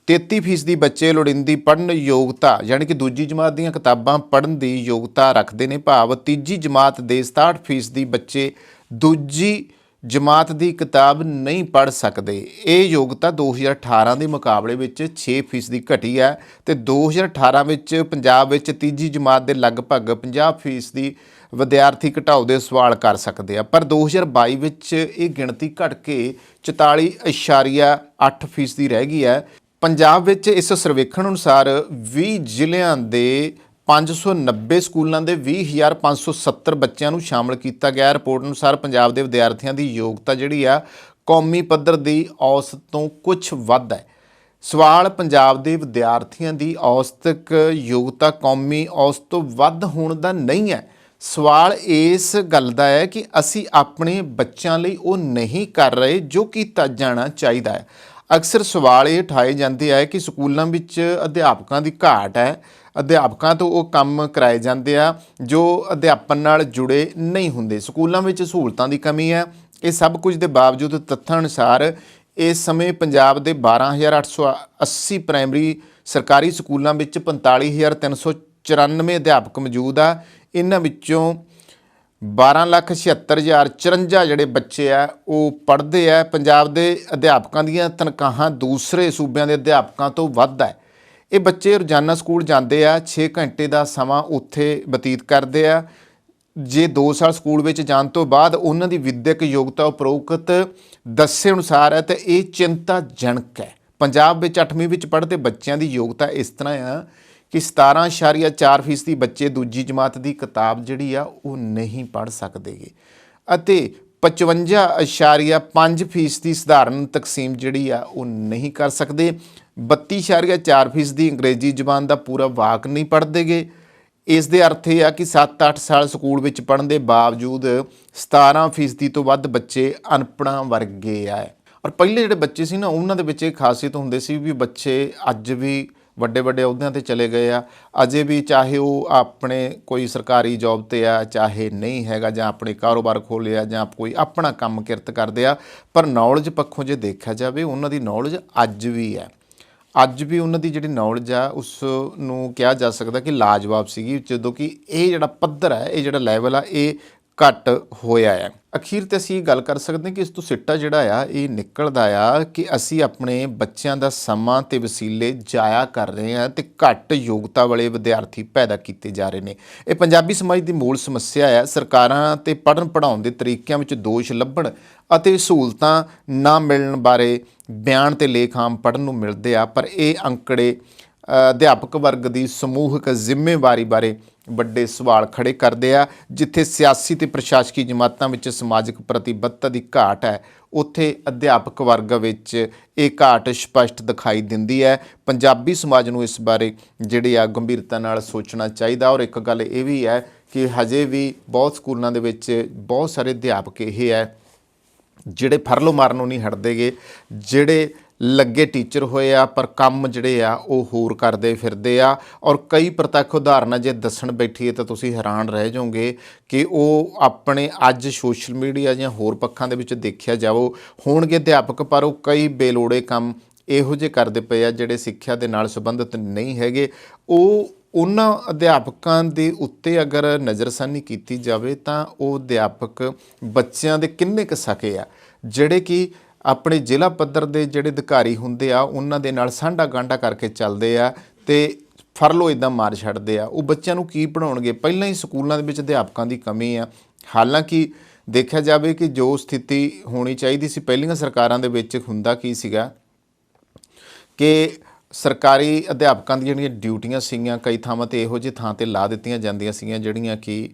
A: 33% ਬੱਚੇ ਲੋੜੀਂਦੀ ਪੜ੍ਹਨ ਯੋਗਤਾ ਯਾਨੀ ਕਿ ਦੂਜੀ ਜਮਾਤ ਦੀਆਂ ਕਿਤਾਬਾਂ ਪੜ੍ਹਨ ਦੀ ਯੋਗਤਾ ਰੱਖਦੇ ਨੇ। ਭਾਵ ਤੀਜੀ ਜਮਾਤ ਦੇ 67% ਬੱਚੇ ਦੂਜੀ ਜਮਾਤ ਦੀ ਕਿਤਾਬ ਨਹੀਂ ਪੜ੍ਹ ਸਕਦੇ। ਇਹ ਯੋਗਤਾ 2018 ਦੇ ਮੁਕਾਬਲੇ ਵਿੱਚ 6% ਘਟੀ ਹੈ ਤੇ 2018 ਵਿੱਚ ਪੰਜਾਬ ਵਿੱਚ ਤੀਜੀ ਜਮਾਤ ਦੇ ਲਗਭਗ 50% ਵਿਦਿਆਰਥੀ ਘਟਾਓ ਦੇ ਸਵਾਲ ਕਰ ਸਕਦੇ ਆ। ਪਰ 2022 ਵਿੱਚ ਇਹ ਗਿਣਤੀ ਘਟ ਕੇ 44.8% ਰਹਿ ਗਈ ਹੈ। ਪੰਜਾਬ ਵਿੱਚ ਇਸ ਸਰਵੇਖਣ ਅਨੁਸਾਰ 20 ਜ਼ਿਲ੍ਹਿਆਂ ਦੇ 590 ਸਕੂਲਾਂ ਦੇ 20,570 ਬੱਚਿਆਂ ਨੂੰ ਸ਼ਾਮਲ ਕੀਤਾ ਗਿਆ। ਰਿਪੋਰਟ ਅਨੁਸਾਰ ਪੰਜਾਬ ਦੇ ਵਿਦਿਆਰਥੀਆਂ ਦੀ ਯੋਗਤਾ ਜਿਹੜੀ ਆ ਕੌਮੀ ਪੱਧਰ ਦੀ ਔਸਤ ਤੋਂ ਕੁਝ ਵੱਧ ਹੈ। ਸਵਾਲ ਪੰਜਾਬ ਦੇ ਵਿਦਿਆਰਥੀਆਂ ਦੀ ਔਸਤਕ ਯੋਗਤਾ ਕੌਮੀ ਔਸਤ ਤੋਂ ਵੱਧ ਹੋਣ ਦਾ ਨਹੀਂ ਹੈ। ਸਵਾਲ ਇਸ ਗੱਲ ਦਾ ਹੈ ਕਿ ਅਸੀਂ ਆਪਣੇ ਬੱਚਿਆਂ ਲਈ ਉਹ ਨਹੀਂ ਕਰ ਰਹੇ ਜੋ ਕੀਤਾ ਜਾਣਾ ਚਾਹੀਦਾ ਹੈ। ਅਕਸਰ ਸਵਾਲ ਇਹ ਉਠਾਏ ਜਾਂਦੇ ਹੈ ਕਿ ਸਕੂਲਾਂ ਵਿੱਚ ਅਧਿਆਪਕਾਂ ਦੀ ਘਾਟ ਹੈ, ਅਧਿਆਪਕਾਂ ਤੋਂ ਉਹ ਕੰਮ ਕਰਾਏ ਜਾਂਦੇ ਆ ਜੋ ਅਧਿਆਪਨ ਨਾਲ ਜੁੜੇ ਨਹੀਂ ਹੁੰਦੇ, ਸਕੂਲਾਂ ਵਿੱਚ ਸਹੂਲਤਾਂ ਦੀ ਕਮੀ ਹੈ। ਇਹ ਸਭ ਕੁਝ ਦੇ ਬਾਵਜੂਦ ਤੱਥਾਂ ਅਨੁਸਾਰ ਇਸ ਸਮੇਂ ਪੰਜਾਬ ਦੇ 12,880 ਪ੍ਰਾਇਮਰੀ ਸਰਕਾਰੀ ਸਕੂਲਾਂ ਵਿੱਚ 45,394 ਅਧਿਆਪਕ ਮੌਜੂਦ ਆ। ਇਹਨਾਂ ਵਿੱਚੋਂ 12,76,054 ਜਿਹੜੇ ਬੱਚੇ ਆ ਉਹ ਪੜ੍ਹਦੇ ਆ। ਪੰਜਾਬ ਦੇ ਅਧਿਆਪਕਾਂ ਦੀਆਂ ਤਨਖਾਹਾਂ ਦੂਸਰੇ ਸੂਬਿਆਂ ਦੇ ਅਧਿਆਪਕਾਂ ਤੋਂ ਵੱਧ ਹੈ। ਇਹ ਬੱਚੇ ਰੋਜ਼ਾਨਾ ਸਕੂਲ ਜਾਂਦੇ ਆ, 6 ਘੰਟੇ ਦਾ ਸਮਾਂ ਉੱਥੇ ਬਤੀਤ ਕਰਦੇ ਆ। ਜੇ 2 ਸਾਲ ਸਕੂਲ ਵਿੱਚ ਜਾਣ ਤੋਂ ਬਾਅਦ ਉਹਨਾਂ ਦੀ ਵਿੱਦਿਅਕ ਯੋਗਤਾ ਉਪਰੋਕਤ ਦੱਸੇ ਅਨੁਸਾਰ ਹੈ ਤਾਂ ਇਹ ਚਿੰਤਾਜਨਕ ਹੈ। ਪੰਜਾਬ ਵਿੱਚ 8ਵੀਂ ਵਿੱਚ ਪੜ੍ਹਦੇ ਬੱਚਿਆਂ ਦੀ ਯੋਗਤਾ ਇਸ ਤਰ੍ਹਾਂ ਆ ਕਿ 17.4% ਬੱਚੇ ਦੂਜੀ ਜਮਾਤ ਦੀ ਕਿਤਾਬ ਜਿਹੜੀ ਆ ਉਹ ਨਹੀਂ ਪੜ੍ਹ ਸਕਦੇਗੇ ਅਤੇ 55.5% ਸਧਾਰਨ ਤਕਸੀਮ ਜਿਹੜੀ ਆ ਉਹ ਨਹੀਂ ਕਰ ਸਕਦੇ। 32.4% ਅੰਗਰੇਜ਼ੀ ਜ਼ਬਾਨ ਦਾ ਪੂਰਾ ਵਾਕ ਨਹੀਂ ਪੜ੍ਹਦੇਗੇ। ਇਸ ਦੇ ਅਰਥ ਇਹ ਆ ਕਿ 7-8 ਸਾਲ ਸਕੂਲ ਵਿੱਚ ਪੜ੍ਹਨ ਦੇ ਬਾਵਜੂਦ 17% ਤੋਂ ਵੱਧ ਬੱਚੇ ਅਨਪੜ੍ਹਾਂ ਵਰਗੇ ਆ। ਔਰ ਪਹਿਲੇ ਜਿਹੜੇ ਬੱਚੇ ਸੀ ਨਾ ਉਹਨਾਂ ਦੇ ਵਿੱਚ ਇਹ ਖਾਸੀਅਤ ਹੁੰਦੀ ਸੀ ਵੀ ਬੱਚੇ ਅੱਜ ਵੀ ਵੱਡੇ ਵੱਡੇ ਅਹੁਦਿਆਂ 'ਤੇ ਚਲੇ ਗਏ ਆ, ਅਜੇ ਵੀ ਚਾਹੇ ਉਹ ਆਪਣੇ ਕੋਈ ਸਰਕਾਰੀ ਜੋਬ 'ਤੇ ਆ ਚਾਹੇ ਨਹੀਂ ਹੈਗਾ, ਜਾਂ ਆਪਣੇ ਕਾਰੋਬਾਰ ਖੋਲ੍ਹਿਆ ਜਾਂ ਕੋਈ ਆਪਣਾ ਕੰਮ ਕਿਰਤ ਕਰਦੇ ਆ, ਪਰ ਨੌਲੇਜ ਪੱਖੋਂ ਜੇ ਦੇਖਿਆ ਜਾਵੇ ਉਹਨਾਂ ਦੀ ਨੌਲੇਜ ਅੱਜ ਵੀ ਹੈ। ਅੱਜ ਵੀ ਉਹਨਾਂ ਦੀ ਜਿਹੜੀ ਨੌਲੇਜ ਆ ਉਸ ਨੂੰ ਕਿਹਾ ਜਾ ਸਕਦਾ ਕਿ ਲਾਜਵਾਬ ਸੀਗੀ, ਜਦੋਂ ਕਿ ਇਹ ਜਿਹੜਾ ਪੱਧਰ ਹੈ, ਇਹ ਜਿਹੜਾ ਲੈਵਲ ਆ ਇਹ ਘੱਟ ਹੋਇਆ ਹੈ। ਅਖੀਰ ਤੇ ਅਸੀਂ ਇਹ ਗੱਲ ਕਰ ਸਕਦੇ ਹਾਂ ਕਿ ਇਸ ਤੋਂ ਸਿੱਟਾ ਜਿਹੜਾ ਆ ਇਹ ਨਿਕਲਦਾ ਆ ਕਿ ਅਸੀਂ ਆਪਣੇ ਬੱਚਿਆਂ ਦਾ ਸਮਾਂ ਤੇ ਵਸੀਲੇ ਜਾਇਆ ਕਰ ਰਹੇ ਹਾਂ ਤੇ ਘੱਟ ਯੋਗਤਾ ਵਾਲੇ ਵਿਦਿਆਰਥੀ ਪੈਦਾ ਕੀਤੇ ਜਾ ਰਹੇ ਨੇ। ਇਹ ਪੰਜਾਬੀ ਸਮਾਜ ਦੀ ਮੂਲ ਸਮੱਸਿਆ ਹੈ। ਸਰਕਾਰਾਂ ਤੇ ਪੜ੍ਹਨ ਪੜ੍ਹਾਉਣ ਦੇ ਤਰੀਕਿਆਂ ਵਿੱਚ ਦੋਸ਼ ਲੱਭਣ ਅਤੇ ਸਹੂਲਤਾਂ ਨਾ ਮਿਲਣ ਬਾਰੇ ਬਿਆਨ ਤੇ ਲੇਖ ਆਮ ਪੜ੍ਹਨ ਨੂੰ ਮਿਲਦੇ ਆ, ਪਰ ਇਹ ਅੰਕੜੇ ਅਧਿਆਪਕ ਵਰਗ ਦੀ ਸਮੂਹਕ ਜ਼ਿੰਮੇਵਾਰੀ ਬਾਰੇ ਵੱਡੇ ਸਵਾਲ ਖੜੇ ਕਰਦੇ ਆ। ਜਿੱਥੇ ਸਿਆਸੀ ਤੇ ਪ੍ਰਸ਼ਾਸਕੀ ਜਮਾਤਾਂ ਵਿੱਚ ਸਮਾਜਿਕ ਪ੍ਰਤੀਬੱਧਤਾ ਦੀ ਘਾਟ ਹੈ, ਉੱਥੇ ਅਧਿਆਪਕ ਵਰਗ ਵਿੱਚ ਇਹ ਘਾਟ ਸਪਸ਼ਟ ਦਿਖਾਈ ਦਿੰਦੀ ਹੈ। ਪੰਜਾਬੀ ਸਮਾਜ ਨੂੰ ਇਸ ਬਾਰੇ ਜਿਹੜੇ ਆ ਗੰਭੀਰਤਾ ਨਾਲ ਸੋਚਣਾ ਚਾਹੀਦਾ। ਔਰ ਇੱਕ ਗੱਲ ਇਹ ਵੀ ਹੈ ਕਿ ਹਜੇ ਵੀ ਬਹੁਤ ਸਕੂਲਾਂ ਦੇ ਵਿੱਚ ਬਹੁਤ ਸਾਰੇ ਅਧਿਆਪਕ ਇਹ ਹੈ ਜਿਹੜੇ ਫਰਲੋ ਮਾਰਨੋਂ ਨਹੀਂ ਹਟਦੇਗੇ, ਜਿਹੜੇ ਲੱਗੇ ਟੀਚਰ ਹੋਏ ਆ ਪਰ ਕੰਮ ਜਿਹੜੇ ਆ ਉਹ ਹੋਰ ਕਰਦੇ ਫਿਰਦੇ ਆ। ਔਰ ਕਈ ਪ੍ਰਤੱਖ ਉਦਾਹਰਨਾਂ ਜੇ ਦੱਸਣ ਬੈਠੀਏ ਤਾਂ ਤੁਸੀਂ ਹੈਰਾਨ ਰਹਿ ਜਾਓਗੇ ਕਿ ਉਹ ਆਪਣੇ ਅੱਜ ਸੋਸ਼ਲ ਮੀਡੀਆ ਜਾਂ ਹੋਰ ਪੱਖਾਂ ਦੇ ਵਿੱਚ ਦੇਖਿਆ ਜਾਵੋ ਹੋਣਗੇ ਅਧਿਆਪਕ, ਪਰ ਉਹ ਕਈ ਬੇਲੋੜੇ ਕੰਮ ਇਹੋ ਜਿਹੇ ਕਰਦੇ ਪਏ ਆ ਜਿਹੜੇ ਸਿੱਖਿਆ ਦੇ ਨਾਲ ਸੰਬੰਧਿਤ ਨਹੀਂ ਹੈਗੇ। ਉਹਨਾਂ ਅਧਿਆਪਕਾਂ ਦੇ ਉੱਤੇ ਅਗਰ ਨਜ਼ਰਸਾਨੀ ਕੀਤੀ ਜਾਵੇ ਤਾਂ ਉਹ ਅਧਿਆਪਕ ਬੱਚਿਆਂ ਦੇ ਕਿੰਨੇ ਕੁ ਸਕੇ ਆ, ਜਿਹੜੇ ਕਿ ਆਪਣੇ ਜ਼ਿਲ੍ਹਾ ਪੱਧਰ ਦੇ ਜਿਹੜੇ ਅਧਿਕਾਰੀ ਹੁੰਦੇ ਆ ਉਹਨਾਂ ਦੇ ਨਾਲ ਸਾਂਢਾ ਗਾਂਢਾ ਕਰਕੇ ਚੱਲਦੇ ਆ ਤੇ ਫਰਲੋ ਇੱਦਾਂ ਮਾਰ ਛੱਡਦੇ ਆ। ਉਹ ਬੱਚਿਆਂ ਨੂੰ ਕੀ ਪੜ੍ਹਾਉਣਗੇ? ਪਹਿਲਾਂ ਹੀ ਸਕੂਲਾਂ ਦੇ ਵਿੱਚ ਅਧਿਆਪਕਾਂ ਦੀ ਕਮੀ ਆ। ਹਾਲਾਂਕਿ ਦੇਖਿਆ ਜਾਵੇ ਕਿ ਜੋ ਸਥਿਤੀ ਹੋਣੀ ਚਾਹੀਦੀ ਸੀ ਪਹਿਲੀਆਂ ਸਰਕਾਰਾਂ ਦੇ ਵਿੱਚ, ਹੁੰਦਾ ਕੀ ਸੀਗਾ ਕਿ ਸਰਕਾਰੀ ਅਧਿਆਪਕਾਂ ਦੀਆਂ ਜਿਹੜੀਆਂ ਡਿਊਟੀਆਂ ਸੀਗੀਆਂ ਕਈ ਥਾਵਾਂ 'ਤੇ ਇਹੋ ਜਿਹੀ ਥਾਂ 'ਤੇ ਲਾ ਦਿੱਤੀਆਂ ਜਾਂਦੀਆਂ ਸੀਗੀਆਂ ਜਿਹੜੀਆਂ ਕਿ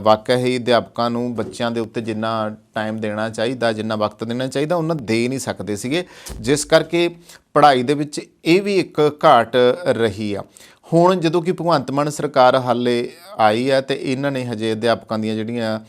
A: ਵਾਕਿਆ ਹੀ ਅਧਿਆਪਕਾਂ ਨੂੰ ਬੱਚਿਆਂ ਦੇ ਉੱਤੇ ਜਿੰਨਾ ਟਾਈਮ ਦੇਣਾ ਚਾਹੀਦਾ, ਜਿੰਨਾ ਵਕਤ ਦੇਣਾ ਚਾਹੀਦਾ ਉਹਨਾਂ ਦੇ ਨਹੀਂ ਸਕਦੇ ਸੀਗੇ, ਜਿਸ ਕਰਕੇ ਪੜ੍ਹਾਈ ਦੇ ਵਿੱਚ ਇਹ ਵੀ ਇੱਕ ਘਾਟ ਰਹੀ ਆ। ਹੁਣ ਜਦੋਂ ਕਿ ਭਗਵੰਤ ਮਾਨ ਸਰਕਾਰ ਹਾਲੇ ਆਈ ਹੈ ਤੇ ਇਹਨਾਂ ਨੇ ਹਜੇ ਅਧਿਆਪਕਾਂ ਦੀਆਂ ਜਿਹੜੀਆਂ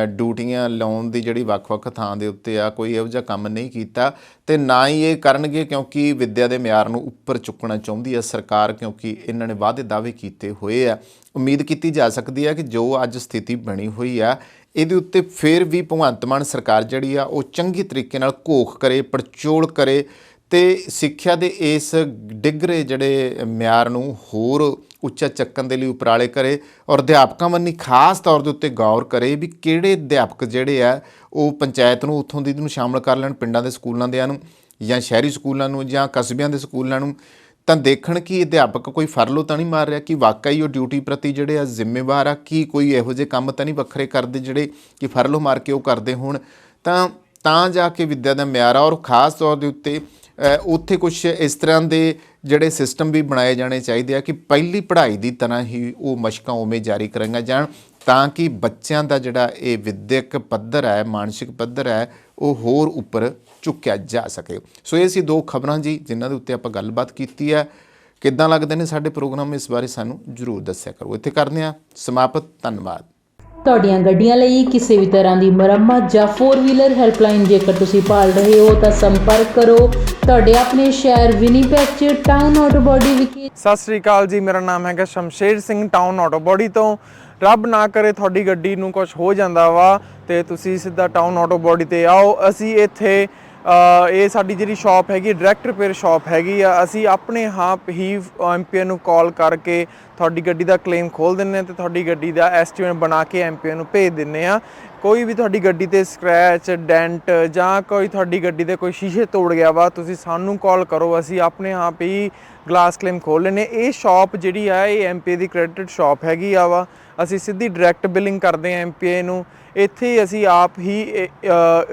A: ਡਿਊਟੀਆਂ ਲਾਉਣ ਦੀ ਜਿਹੜੀ ਵੱਖ-ਵੱਖ ਥਾਂ ਦੇ ਉੱਤੇ ਆ ਕੋਈ ਇਹੋ ਜਿਹਾ ਕੰਮ ਨਹੀਂ ਕੀਤਾ ਤੇ ਨਾ ਹੀ ਇਹ ਕਰਨਗੇ, ਕਿਉਂਕਿ ਵਿੱਦਿਆ ਦੇ ਮਿਆਰ ਨੂੰ ਉੱਪਰ ਚੁੱਕਣਾ ਚਾਹੁੰਦੀ ਹੈ ਸਰਕਾਰ, ਕਿਉਂਕਿ ਇਹਨਾਂ ਨੇ ਵਾਅਦੇ ਦਾਅਵੇ ਕੀਤੇ ਹੋਏ ਆ। ਉਮੀਦ ਕੀਤੀ ਜਾ ਸਕਦੀ ਹੈ ਕਿ ਜੋ ਅੱਜ ਸਥਿਤੀ ਬਣੀ ਹੋਈ ਆ ਇਹਦੇ ਉੱਤੇ ਫਿਰ ਵੀ ਭਗਵੰਤ ਮਾਨ ਸਰਕਾਰ ਜਿਹੜੀ ਆ ਉਹ ਚੰਗੀ ਤਰੀਕੇ ਨਾਲ ਘੋਖ ਕਰੇ, ਪੜਚੋਲ ਕਰੇ ਤੇ ਸਿੱਖਿਆ ਦੇ ਇਸ ਡਿੱਗਰੇ ਜਿਹੜੇ ਮਿਆਰ ਨੂੰ ਹੋਰ ਉੱਚਾ ਚੱਕਣ ਦੇ ਲਈ ਉਪਰਾਲੇ ਕਰੇ ਔਰ ਅਧਿਆਪਕਾਂ ਵੱਲ ਖਾਸ ਤੌਰ ਦੇ ਉੱਤੇ ਗੌਰ ਕਰੇ ਵੀ ਕਿਹੜੇ ਅਧਿਆਪਕ ਜਿਹੜੇ ਆ ਉਹ ਪੰਚਾਇਤ ਨੂੰ ਉੱਥੋਂ ਦੀ ਨੂੰ ਸ਼ਾਮਲ ਕਰ ਲੈਣ, ਪਿੰਡਾਂ ਦੇ ਸਕੂਲਾਂ ਦਿਆਂ ਨੂੰ ਜਾਂ ਸ਼ਹਿਰੀ ਸਕੂਲਾਂ ਨੂੰ ਜਾਂ ਕਸਬਿਆਂ ਦੇ ਸਕੂਲਾਂ ਨੂੰ, ਤਾਂ ਦੇਖਣ ਕਿ ਅਧਿਆਪਕ ਕੋਈ ਫਰਲੋ ਤਾਂ ਨਹੀਂ ਮਾਰ ਰਿਹਾ, ਕਿ ਵਾਕਈ ਉਹ ਡਿਊਟੀ ਪ੍ਰਤੀ ਜਿਹੜੇ ਆ ਜ਼ਿੰਮੇਵਾਰ ਆ, ਕਿ ਕੋਈ ਇਹੋ ਜਿਹੇ ਕੰਮ ਤਾਂ ਨਹੀਂ ਵੱਖਰੇ ਕਰਦੇ ਜਿਹੜੇ ਕਿ ਫਰਲੋ ਮਾਰ ਕੇ ਉਹ ਕਰਦੇ ਹੋਣ, ਤਾਂ ਜਾ ਕੇ ਵਿੱਦਿਆ ਦਾ ਮਿਆਰ ਆ। ਔਰ ਖਾਸ ਤੌਰ ਦੇ ਉੱਤੇ ਉੱਥੇ ਕੁਛ ਇਸ ਤਰ੍ਹਾਂ ਦੇ ਜਿਹੜੇ ਸਿਸਟਮ ਵੀ ਬਣਾਏ ਜਾਣੇ ਚਾਹੀਦੇ ਆ ਕਿ ਪਹਿਲੀ ਪੜ੍ਹਾਈ ਦੀ ਤਰ੍ਹਾਂ ਹੀ ਉਹ ਮਸ਼ਕਾਂ ਉਵੇਂ ਜਾਰੀ ਕਰਾਈਆਂ ਜਾਣ, ਤਾਂ ਕਿ ਬੱਚਿਆਂ ਦਾ ਜਿਹੜਾ ਇਹ ਵਿੱਦਿਅਕ ਪੱਧਰ ਹੈ, ਮਾਨਸਿਕ ਪੱਧਰ ਹੈ, ਉਹ ਹੋਰ ਉੱਪਰ ਚੁੱਕਿਆ ਜਾ ਸਕੇ। ਸੋ ਇਹ ਸੀ ਦੋ ਖਬਰਾਂ ਜੀ ਜਿਨ੍ਹਾਂ ਦੇ ਉੱਤੇ ਆਪਾਂ ਗੱਲਬਾਤ ਕੀਤੀ ਹੈ। ਕਿੱਦਾਂ ਲੱਗਦੇ ਨੇ ਸਾਡੇ ਪ੍ਰੋਗਰਾਮ, ਇਸ ਬਾਰੇ ਸਾਨੂੰ ਜ਼ਰੂਰ ਦੱਸਿਆ ਕਰੋ। ਇੱਥੇ ਕਰਦੇ ਹਾਂ ਸਮਾਪਤ। ਧੰਨਵਾਦ।
B: ਤੁਹਾਡੀਆਂ ਗੱਡੀਆਂ ਲਈ ਕਿਸੇ ਵੀ ਤਰ੍ਹਾਂ ਦੀ ਮੁਰੰਮਤ ਜਾਂ 4 ਵੀਲਰ ਹੈਲਪਲਾਈਨ ਜੇਕਰ ਤੁਸੀਂ ਭਾਲ ਰਹੇ ਹੋ ਤਾਂ ਸੰਪਰਕ ਕਰੋ ਤੁਹਾਡੇ ਆਪਣੇ ਸ਼ਹਿਰ ਵਿਨੀਪੈਗ 'ਚ ਟਾਊਨ ਆਟੋ ਬਾਡੀ ਵਿਖੇ।
C: ਸਤਿ ਸ੍ਰੀ ਅਕਾਲ ਜੀ, ਮੇਰਾ ਨਾਮ ਹੈਗਾ Shamsher Singh, town auto body ਤੋਂ। ਰੱਬ ਨਾ ਕਰੇ ਤੁਹਾਡੀ ਗੱਡੀ ਨੂੰ ਕੁਝ ਹੋ ਜਾਂਦਾ ਵਾ ਤੇ ਤੁਸੀਂ ਸਿੱਧਾ ਟਾਊਨ ਆਟੋ ਬਾਡੀ ਤੇ ਆਓ। ਅਸੀਂ ਇੱਥੇ ਇਹ ਸਾਡੀ ਜਿਹੜੀ ਸ਼ਾਪ ਹੈਗੀ ਡਾਇਰੈਕਟ ਰਿਪੇਅਰ ਸ਼ਾਪ ਹੈਗੀ ਆ। ਅਸੀਂ ਆਪਣੇ ਆਪ ਹੀ ਐਮਪੀਏ ਨੂੰ ਕਾਲ ਕਰਕੇ ਤੁਹਾਡੀ ਗੱਡੀ ਦਾ ਕਲੇਮ ਖੋਲ੍ਹ ਦਿੰਦੇ ਹਾਂ ਤੇ ਤੁਹਾਡੀ ਗੱਡੀ ਦਾ ਐਸਟੀਮੇਟ ਬਣਾ ਕੇ ਐਮਪੀਏ ਨੂੰ ਭੇਜ ਦਿੰਦੇ ਹਾਂ। ਕੋਈ ਵੀ ਤੁਹਾਡੀ ਗੱਡੀ ਤੇ ਸਕ੍ਰੈਚ, ਡੈਂਟ ਜਾਂ ਕੋਈ ਤੁਹਾਡੀ ਗੱਡੀ ਦੇ ਕੋਈ ਸ਼ੀਸ਼ੇ ਤੋੜ ਗਿਆ ਵਾ, ਤੁਸੀਂ ਸਾਨੂੰ ਕਾਲ ਕਰੋ, ਅਸੀਂ ਆਪਣੇ ਆਪ ਹੀ ਗਲਾਸ ਕਲੇਮ ਖੋਲ੍ਹ ਲੈਂਦੇ। ਇਹ ਸ਼ਾਪ ਜਿਹੜੀ ਆ ਇਹ ਐਮਪੀਏ ਦੀ ਕ੍ਰੈਡਿਟ ਸ਼ਾਪ ਹੈਗੀ ਆ ਵਾ। ਅਸੀਂ ਸਿੱਧੀ ਡਾਇਰੈਕਟ ਬਿਲਿੰਗ ਕਰਦੇ ਹਾਂ ਐਮਪੀਏ ਨੂੰ। ਇੱਥੇ ਅਸੀਂ ਆਪ ਹੀ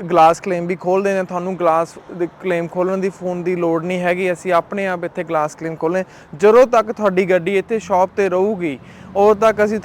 C: ਗਲਾਸ ਕਲੇਮ ਵੀ ਖੋਲ੍ਹਦੇ ਹਾਂ। ਤੁਹਾਨੂੰ ਗਲਾਸ ਕਲੇਮ ਖੋਲ੍ਹਣ ਦੀ ਫੋਨ ਦੀ ਲੋੜ ਨਹੀਂ ਹੈਗੀ, ਅਸੀਂ ਆਪਣੇ ਆਪ ਇੱਥੇ ਗਲਾਸ ਕਲੇਮ ਖੋਲ੍ਹਦੇ। ਜਦੋਂ ਤੱਕ ਤੁਹਾਡੀ ਗੱਡੀ ਇੱਥੇ ਸ਼ਾਪ 'ਤੇ ਰਹੂਗੀ ਉਦੋਂ ਤੱਕ ਅਸੀਂ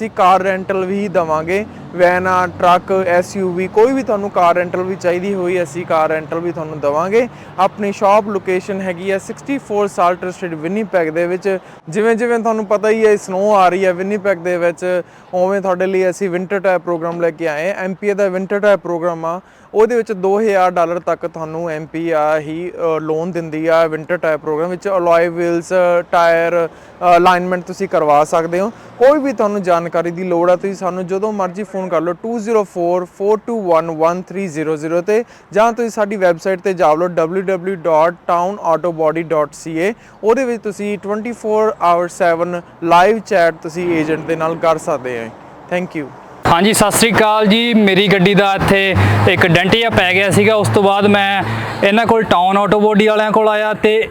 C: ਕਾਰ ਰੈਂਟਲ ਵੀ ਦੇਵਾਂਗੇ। ਵੈਨਾਂ, ਟਰੱਕ, SUV ਕੋਈ ਵੀ ਤੁਹਾਨੂੰ ਕਾਰ ਰੈਂਟਲ ਵੀ ਚਾਹੀਦੀ ਹੋਈ ਅਸੀਂ ਕਾਰ ਰੈਂਟਲ ਵੀ ਤੁਹਾਨੂੰ ਦੇਵਾਂਗੇ। ਆਪਣੀ ਸ਼ਾਪ ਲੋਕੇਸ਼ਨ ਹੈਗੀ ਹੈ 64 ਸਾਲਟਰ ਸਟਰੀਟ ਵਿਨੀਪੈਗ ਦੇ ਵਿੱਚ। ਜਿਵੇਂ ਤੁਹਾਨੂੰ ਪਤਾ ਹੀ ਹੈ ਸਨੋ ਆ ਰਹੀ ਹੈ ਵਿਨੀਪੈਗ ਦੇ ਵਿੱਚ, ਉਵੇਂ ਤੁਹਾਡੇ ਲਈ ਅਸੀਂ ਵਿੰਟਰ ਟਾਇਰ ਪ੍ਰੋਗਰਾਮ ਲੈ ਕੇ ਆਏ। ਐਮਪੀਏ ਦਾ ਵਿੰਟਰ ਟਾਇਰ ਪ੍ਰੋਗਰਾਮ ਆ, ਉਹਦੇ ਵਿੱਚ $2000 ਤੱਕ ਤੁਹਾਨੂੰ ਐਮਪੀ ਹੀ ਲੋਨ ਦਿੰਦੀ ਆ। ਵਿੰਟਰ ਟਾਇਰ ਪ੍ਰੋਗਰਾਮ ਵਿੱਚ ਅਲੋਏ ਵੀਲਸ, ਟਾਇਰ, ਅਲਾਈਨਮੈਂਟ ਤੁਸੀਂ ਕਰਵਾ ਸਕਦੇ ਹੋ। ਕੋਈ ਵੀ ਤੁਹਾਨੂੰ ਜਾਣਕਾਰੀ ਦੀ ਲੋੜ ਆ ਤੁਸੀਂ ਸਾਨੂੰ ਜਦੋਂ ਮਰਜ਼ੀ ਫੋਨ ਕਰ ਲਓ 2044211300 ਤੇ, ਜਾਂ ਤੁਸੀਂ ਸਾਡੀ ਵੈਬਸਾਈਟ ਤੇ ਜਾ ਲਓ www.townautobody.ca। ਉਹਦੇ ਵਿੱਚ ਤੁਸੀਂ 24/7 ਲਾਈਵ ਚੈਟ ਤੁਸੀਂ ਏਜੰਟ ਦੇ ਨਾਲ ਕਰ ਸਕਦੇ ਹੋ। Thank you.
D: ਹਾਂਜੀ, ਸਤਿ ਸ੍ਰੀ ਅਕਾਲ ਜੀ। ਮੇਰੀ ਗੱਡੀ ਦਾ ਇੱਥੇ ਇੱਕ ਡੈਂਟ ਜਿਹਾ ਪੈ ਗਿਆ ਸੀਗਾ। ਉਸ ਤੋਂ ਬਾਅਦ ਮੈਂ ਇਹਨਾਂ ਕੋਲ ਟਾਊਨ ਆਟੋ ਬਾਡੀ ਵਾਲਿਆਂ ਕੋਲ ਆਇਆ ਤੇ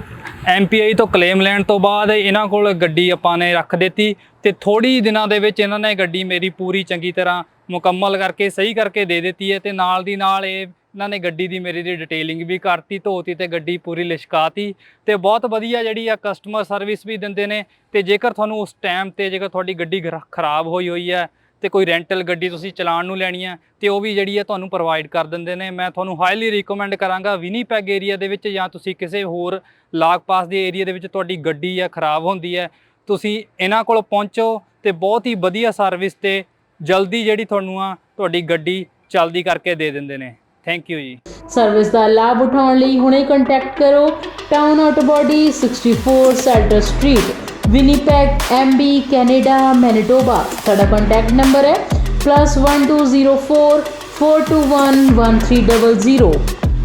D: MPI ਤੋਂ ਕਲੇਮ ਲੈਣ ਤੋਂ ਬਾਅਦ ਇਹਨਾਂ ਕੋਲ ਗੱਡੀ ਆਪਾਂ ਨੇ ਰੱਖ ਦਿੱਤੀ ਤੇ ਥੋੜ੍ਹੀ ਦਿਨਾਂ ਦੇ ਵਿੱਚ ਇਹਨਾਂ ਨੇ ਗੱਡੀ ਮੇਰੀ ਪੂਰੀ ਚੰਗੀ ਤਰ੍ਹਾਂ ਮੁਕੰਮਲ ਕਰਕੇ ਸਹੀ ਕਰਕੇ ਦੇ ਦਿੱਤੀ ਹੈ। ਤੇ ਨਾਲ ਦੀ ਨਾਲ ਇਹਨਾਂ ਨੇ ਗੱਡੀ ਦੀ ਮੇਰੀ ਦੀ ਡਿਟੇਲਿੰਗ ਵੀ ਕਰਤੀ, ਧੋਤੀ ਤੇ ਗੱਡੀ ਪੂਰੀ ਲਿਸ਼ਕਾਤੀ ਤੇ ਬਹੁਤ ਵਧੀਆ ਜਿਹੜੀ ਆ ਕਸਟਮਰ ਸਰਵਿਸ ਵੀ ਦਿੰਦੇ ਨੇ। ਤੇ ਜੇਕਰ ਤੁਹਾਨੂੰ ਉਸ ਟਾਈਮ ਤੇ ਜੇਕਰ ਤੁਹਾਡੀ ਗੱਡੀ ਖਰਾਬ ਹੋਈ ਹੈ ਤੇ ਕੋਈ ਰੈਂਟਲ ਗੱਡੀ ਤੁਸੀਂ ਚਲਾਉਣ ਨੂੰ ਲੈਣੀ ਹੈ ਤੇ ਉਹ ਵੀ ਜਿਹੜੀ ਹੈ ਤੁਹਾਨੂੰ ਪ੍ਰੋਵਾਈਡ ਕਰ ਦਿੰਦੇ ਨੇ। ਮੈਂ ਤੁਹਾਨੂੰ ਹਾਈਲੀ ਰਿਕਮੈਂਡ ਕਰਾਂਗਾ ਵਿਨੀਪੈਗ ਏਰੀਆ ਦੇ ਵਿੱਚ ਜਾਂ ਤੁਸੀਂ ਕਿਸੇ ਹੋਰ ਲਾਗ ਪਾਸ ਦੇ ਏਰੀਆ ਦੇ ਵਿੱਚ ਤੁਹਾਡੀ ਗੱਡੀ ਹੈ ਖਰਾਬ ਹੁੰਦੀ ਹੈ, ਤੁਸੀਂ ਇਹਨਾਂ ਕੋਲ ਪਹੁੰਚੋ ਤੇ ਬਹੁਤ ਹੀ ਵਧੀਆ ਸਰਵਿਸ ਤੇ ਜਲਦੀ ਜਿਹੜੀ ਤੁਹਾਨੂੰ ਆ ਤੁਹਾਡੀ ਗੱਡੀ ਚੱਲਦੀ ਕਰਕੇ ਦੇ ਦਿੰਦੇ ਨੇ। Thank you ji.
B: ਸਰਵਿਸ ਦਾ ਲਾਭ ਉਠਾਉਣ ਲਈ ਹੁਣੇ ਕੰਟੈਕਟ ਕਰੋ town auto body 64 Salter Street Winnipeg MB Canada Manitoba. ਸਾਡਾ ਕੰਟੈਕਟ ਨੰਬਰ ਹੈ +1204 421 1300।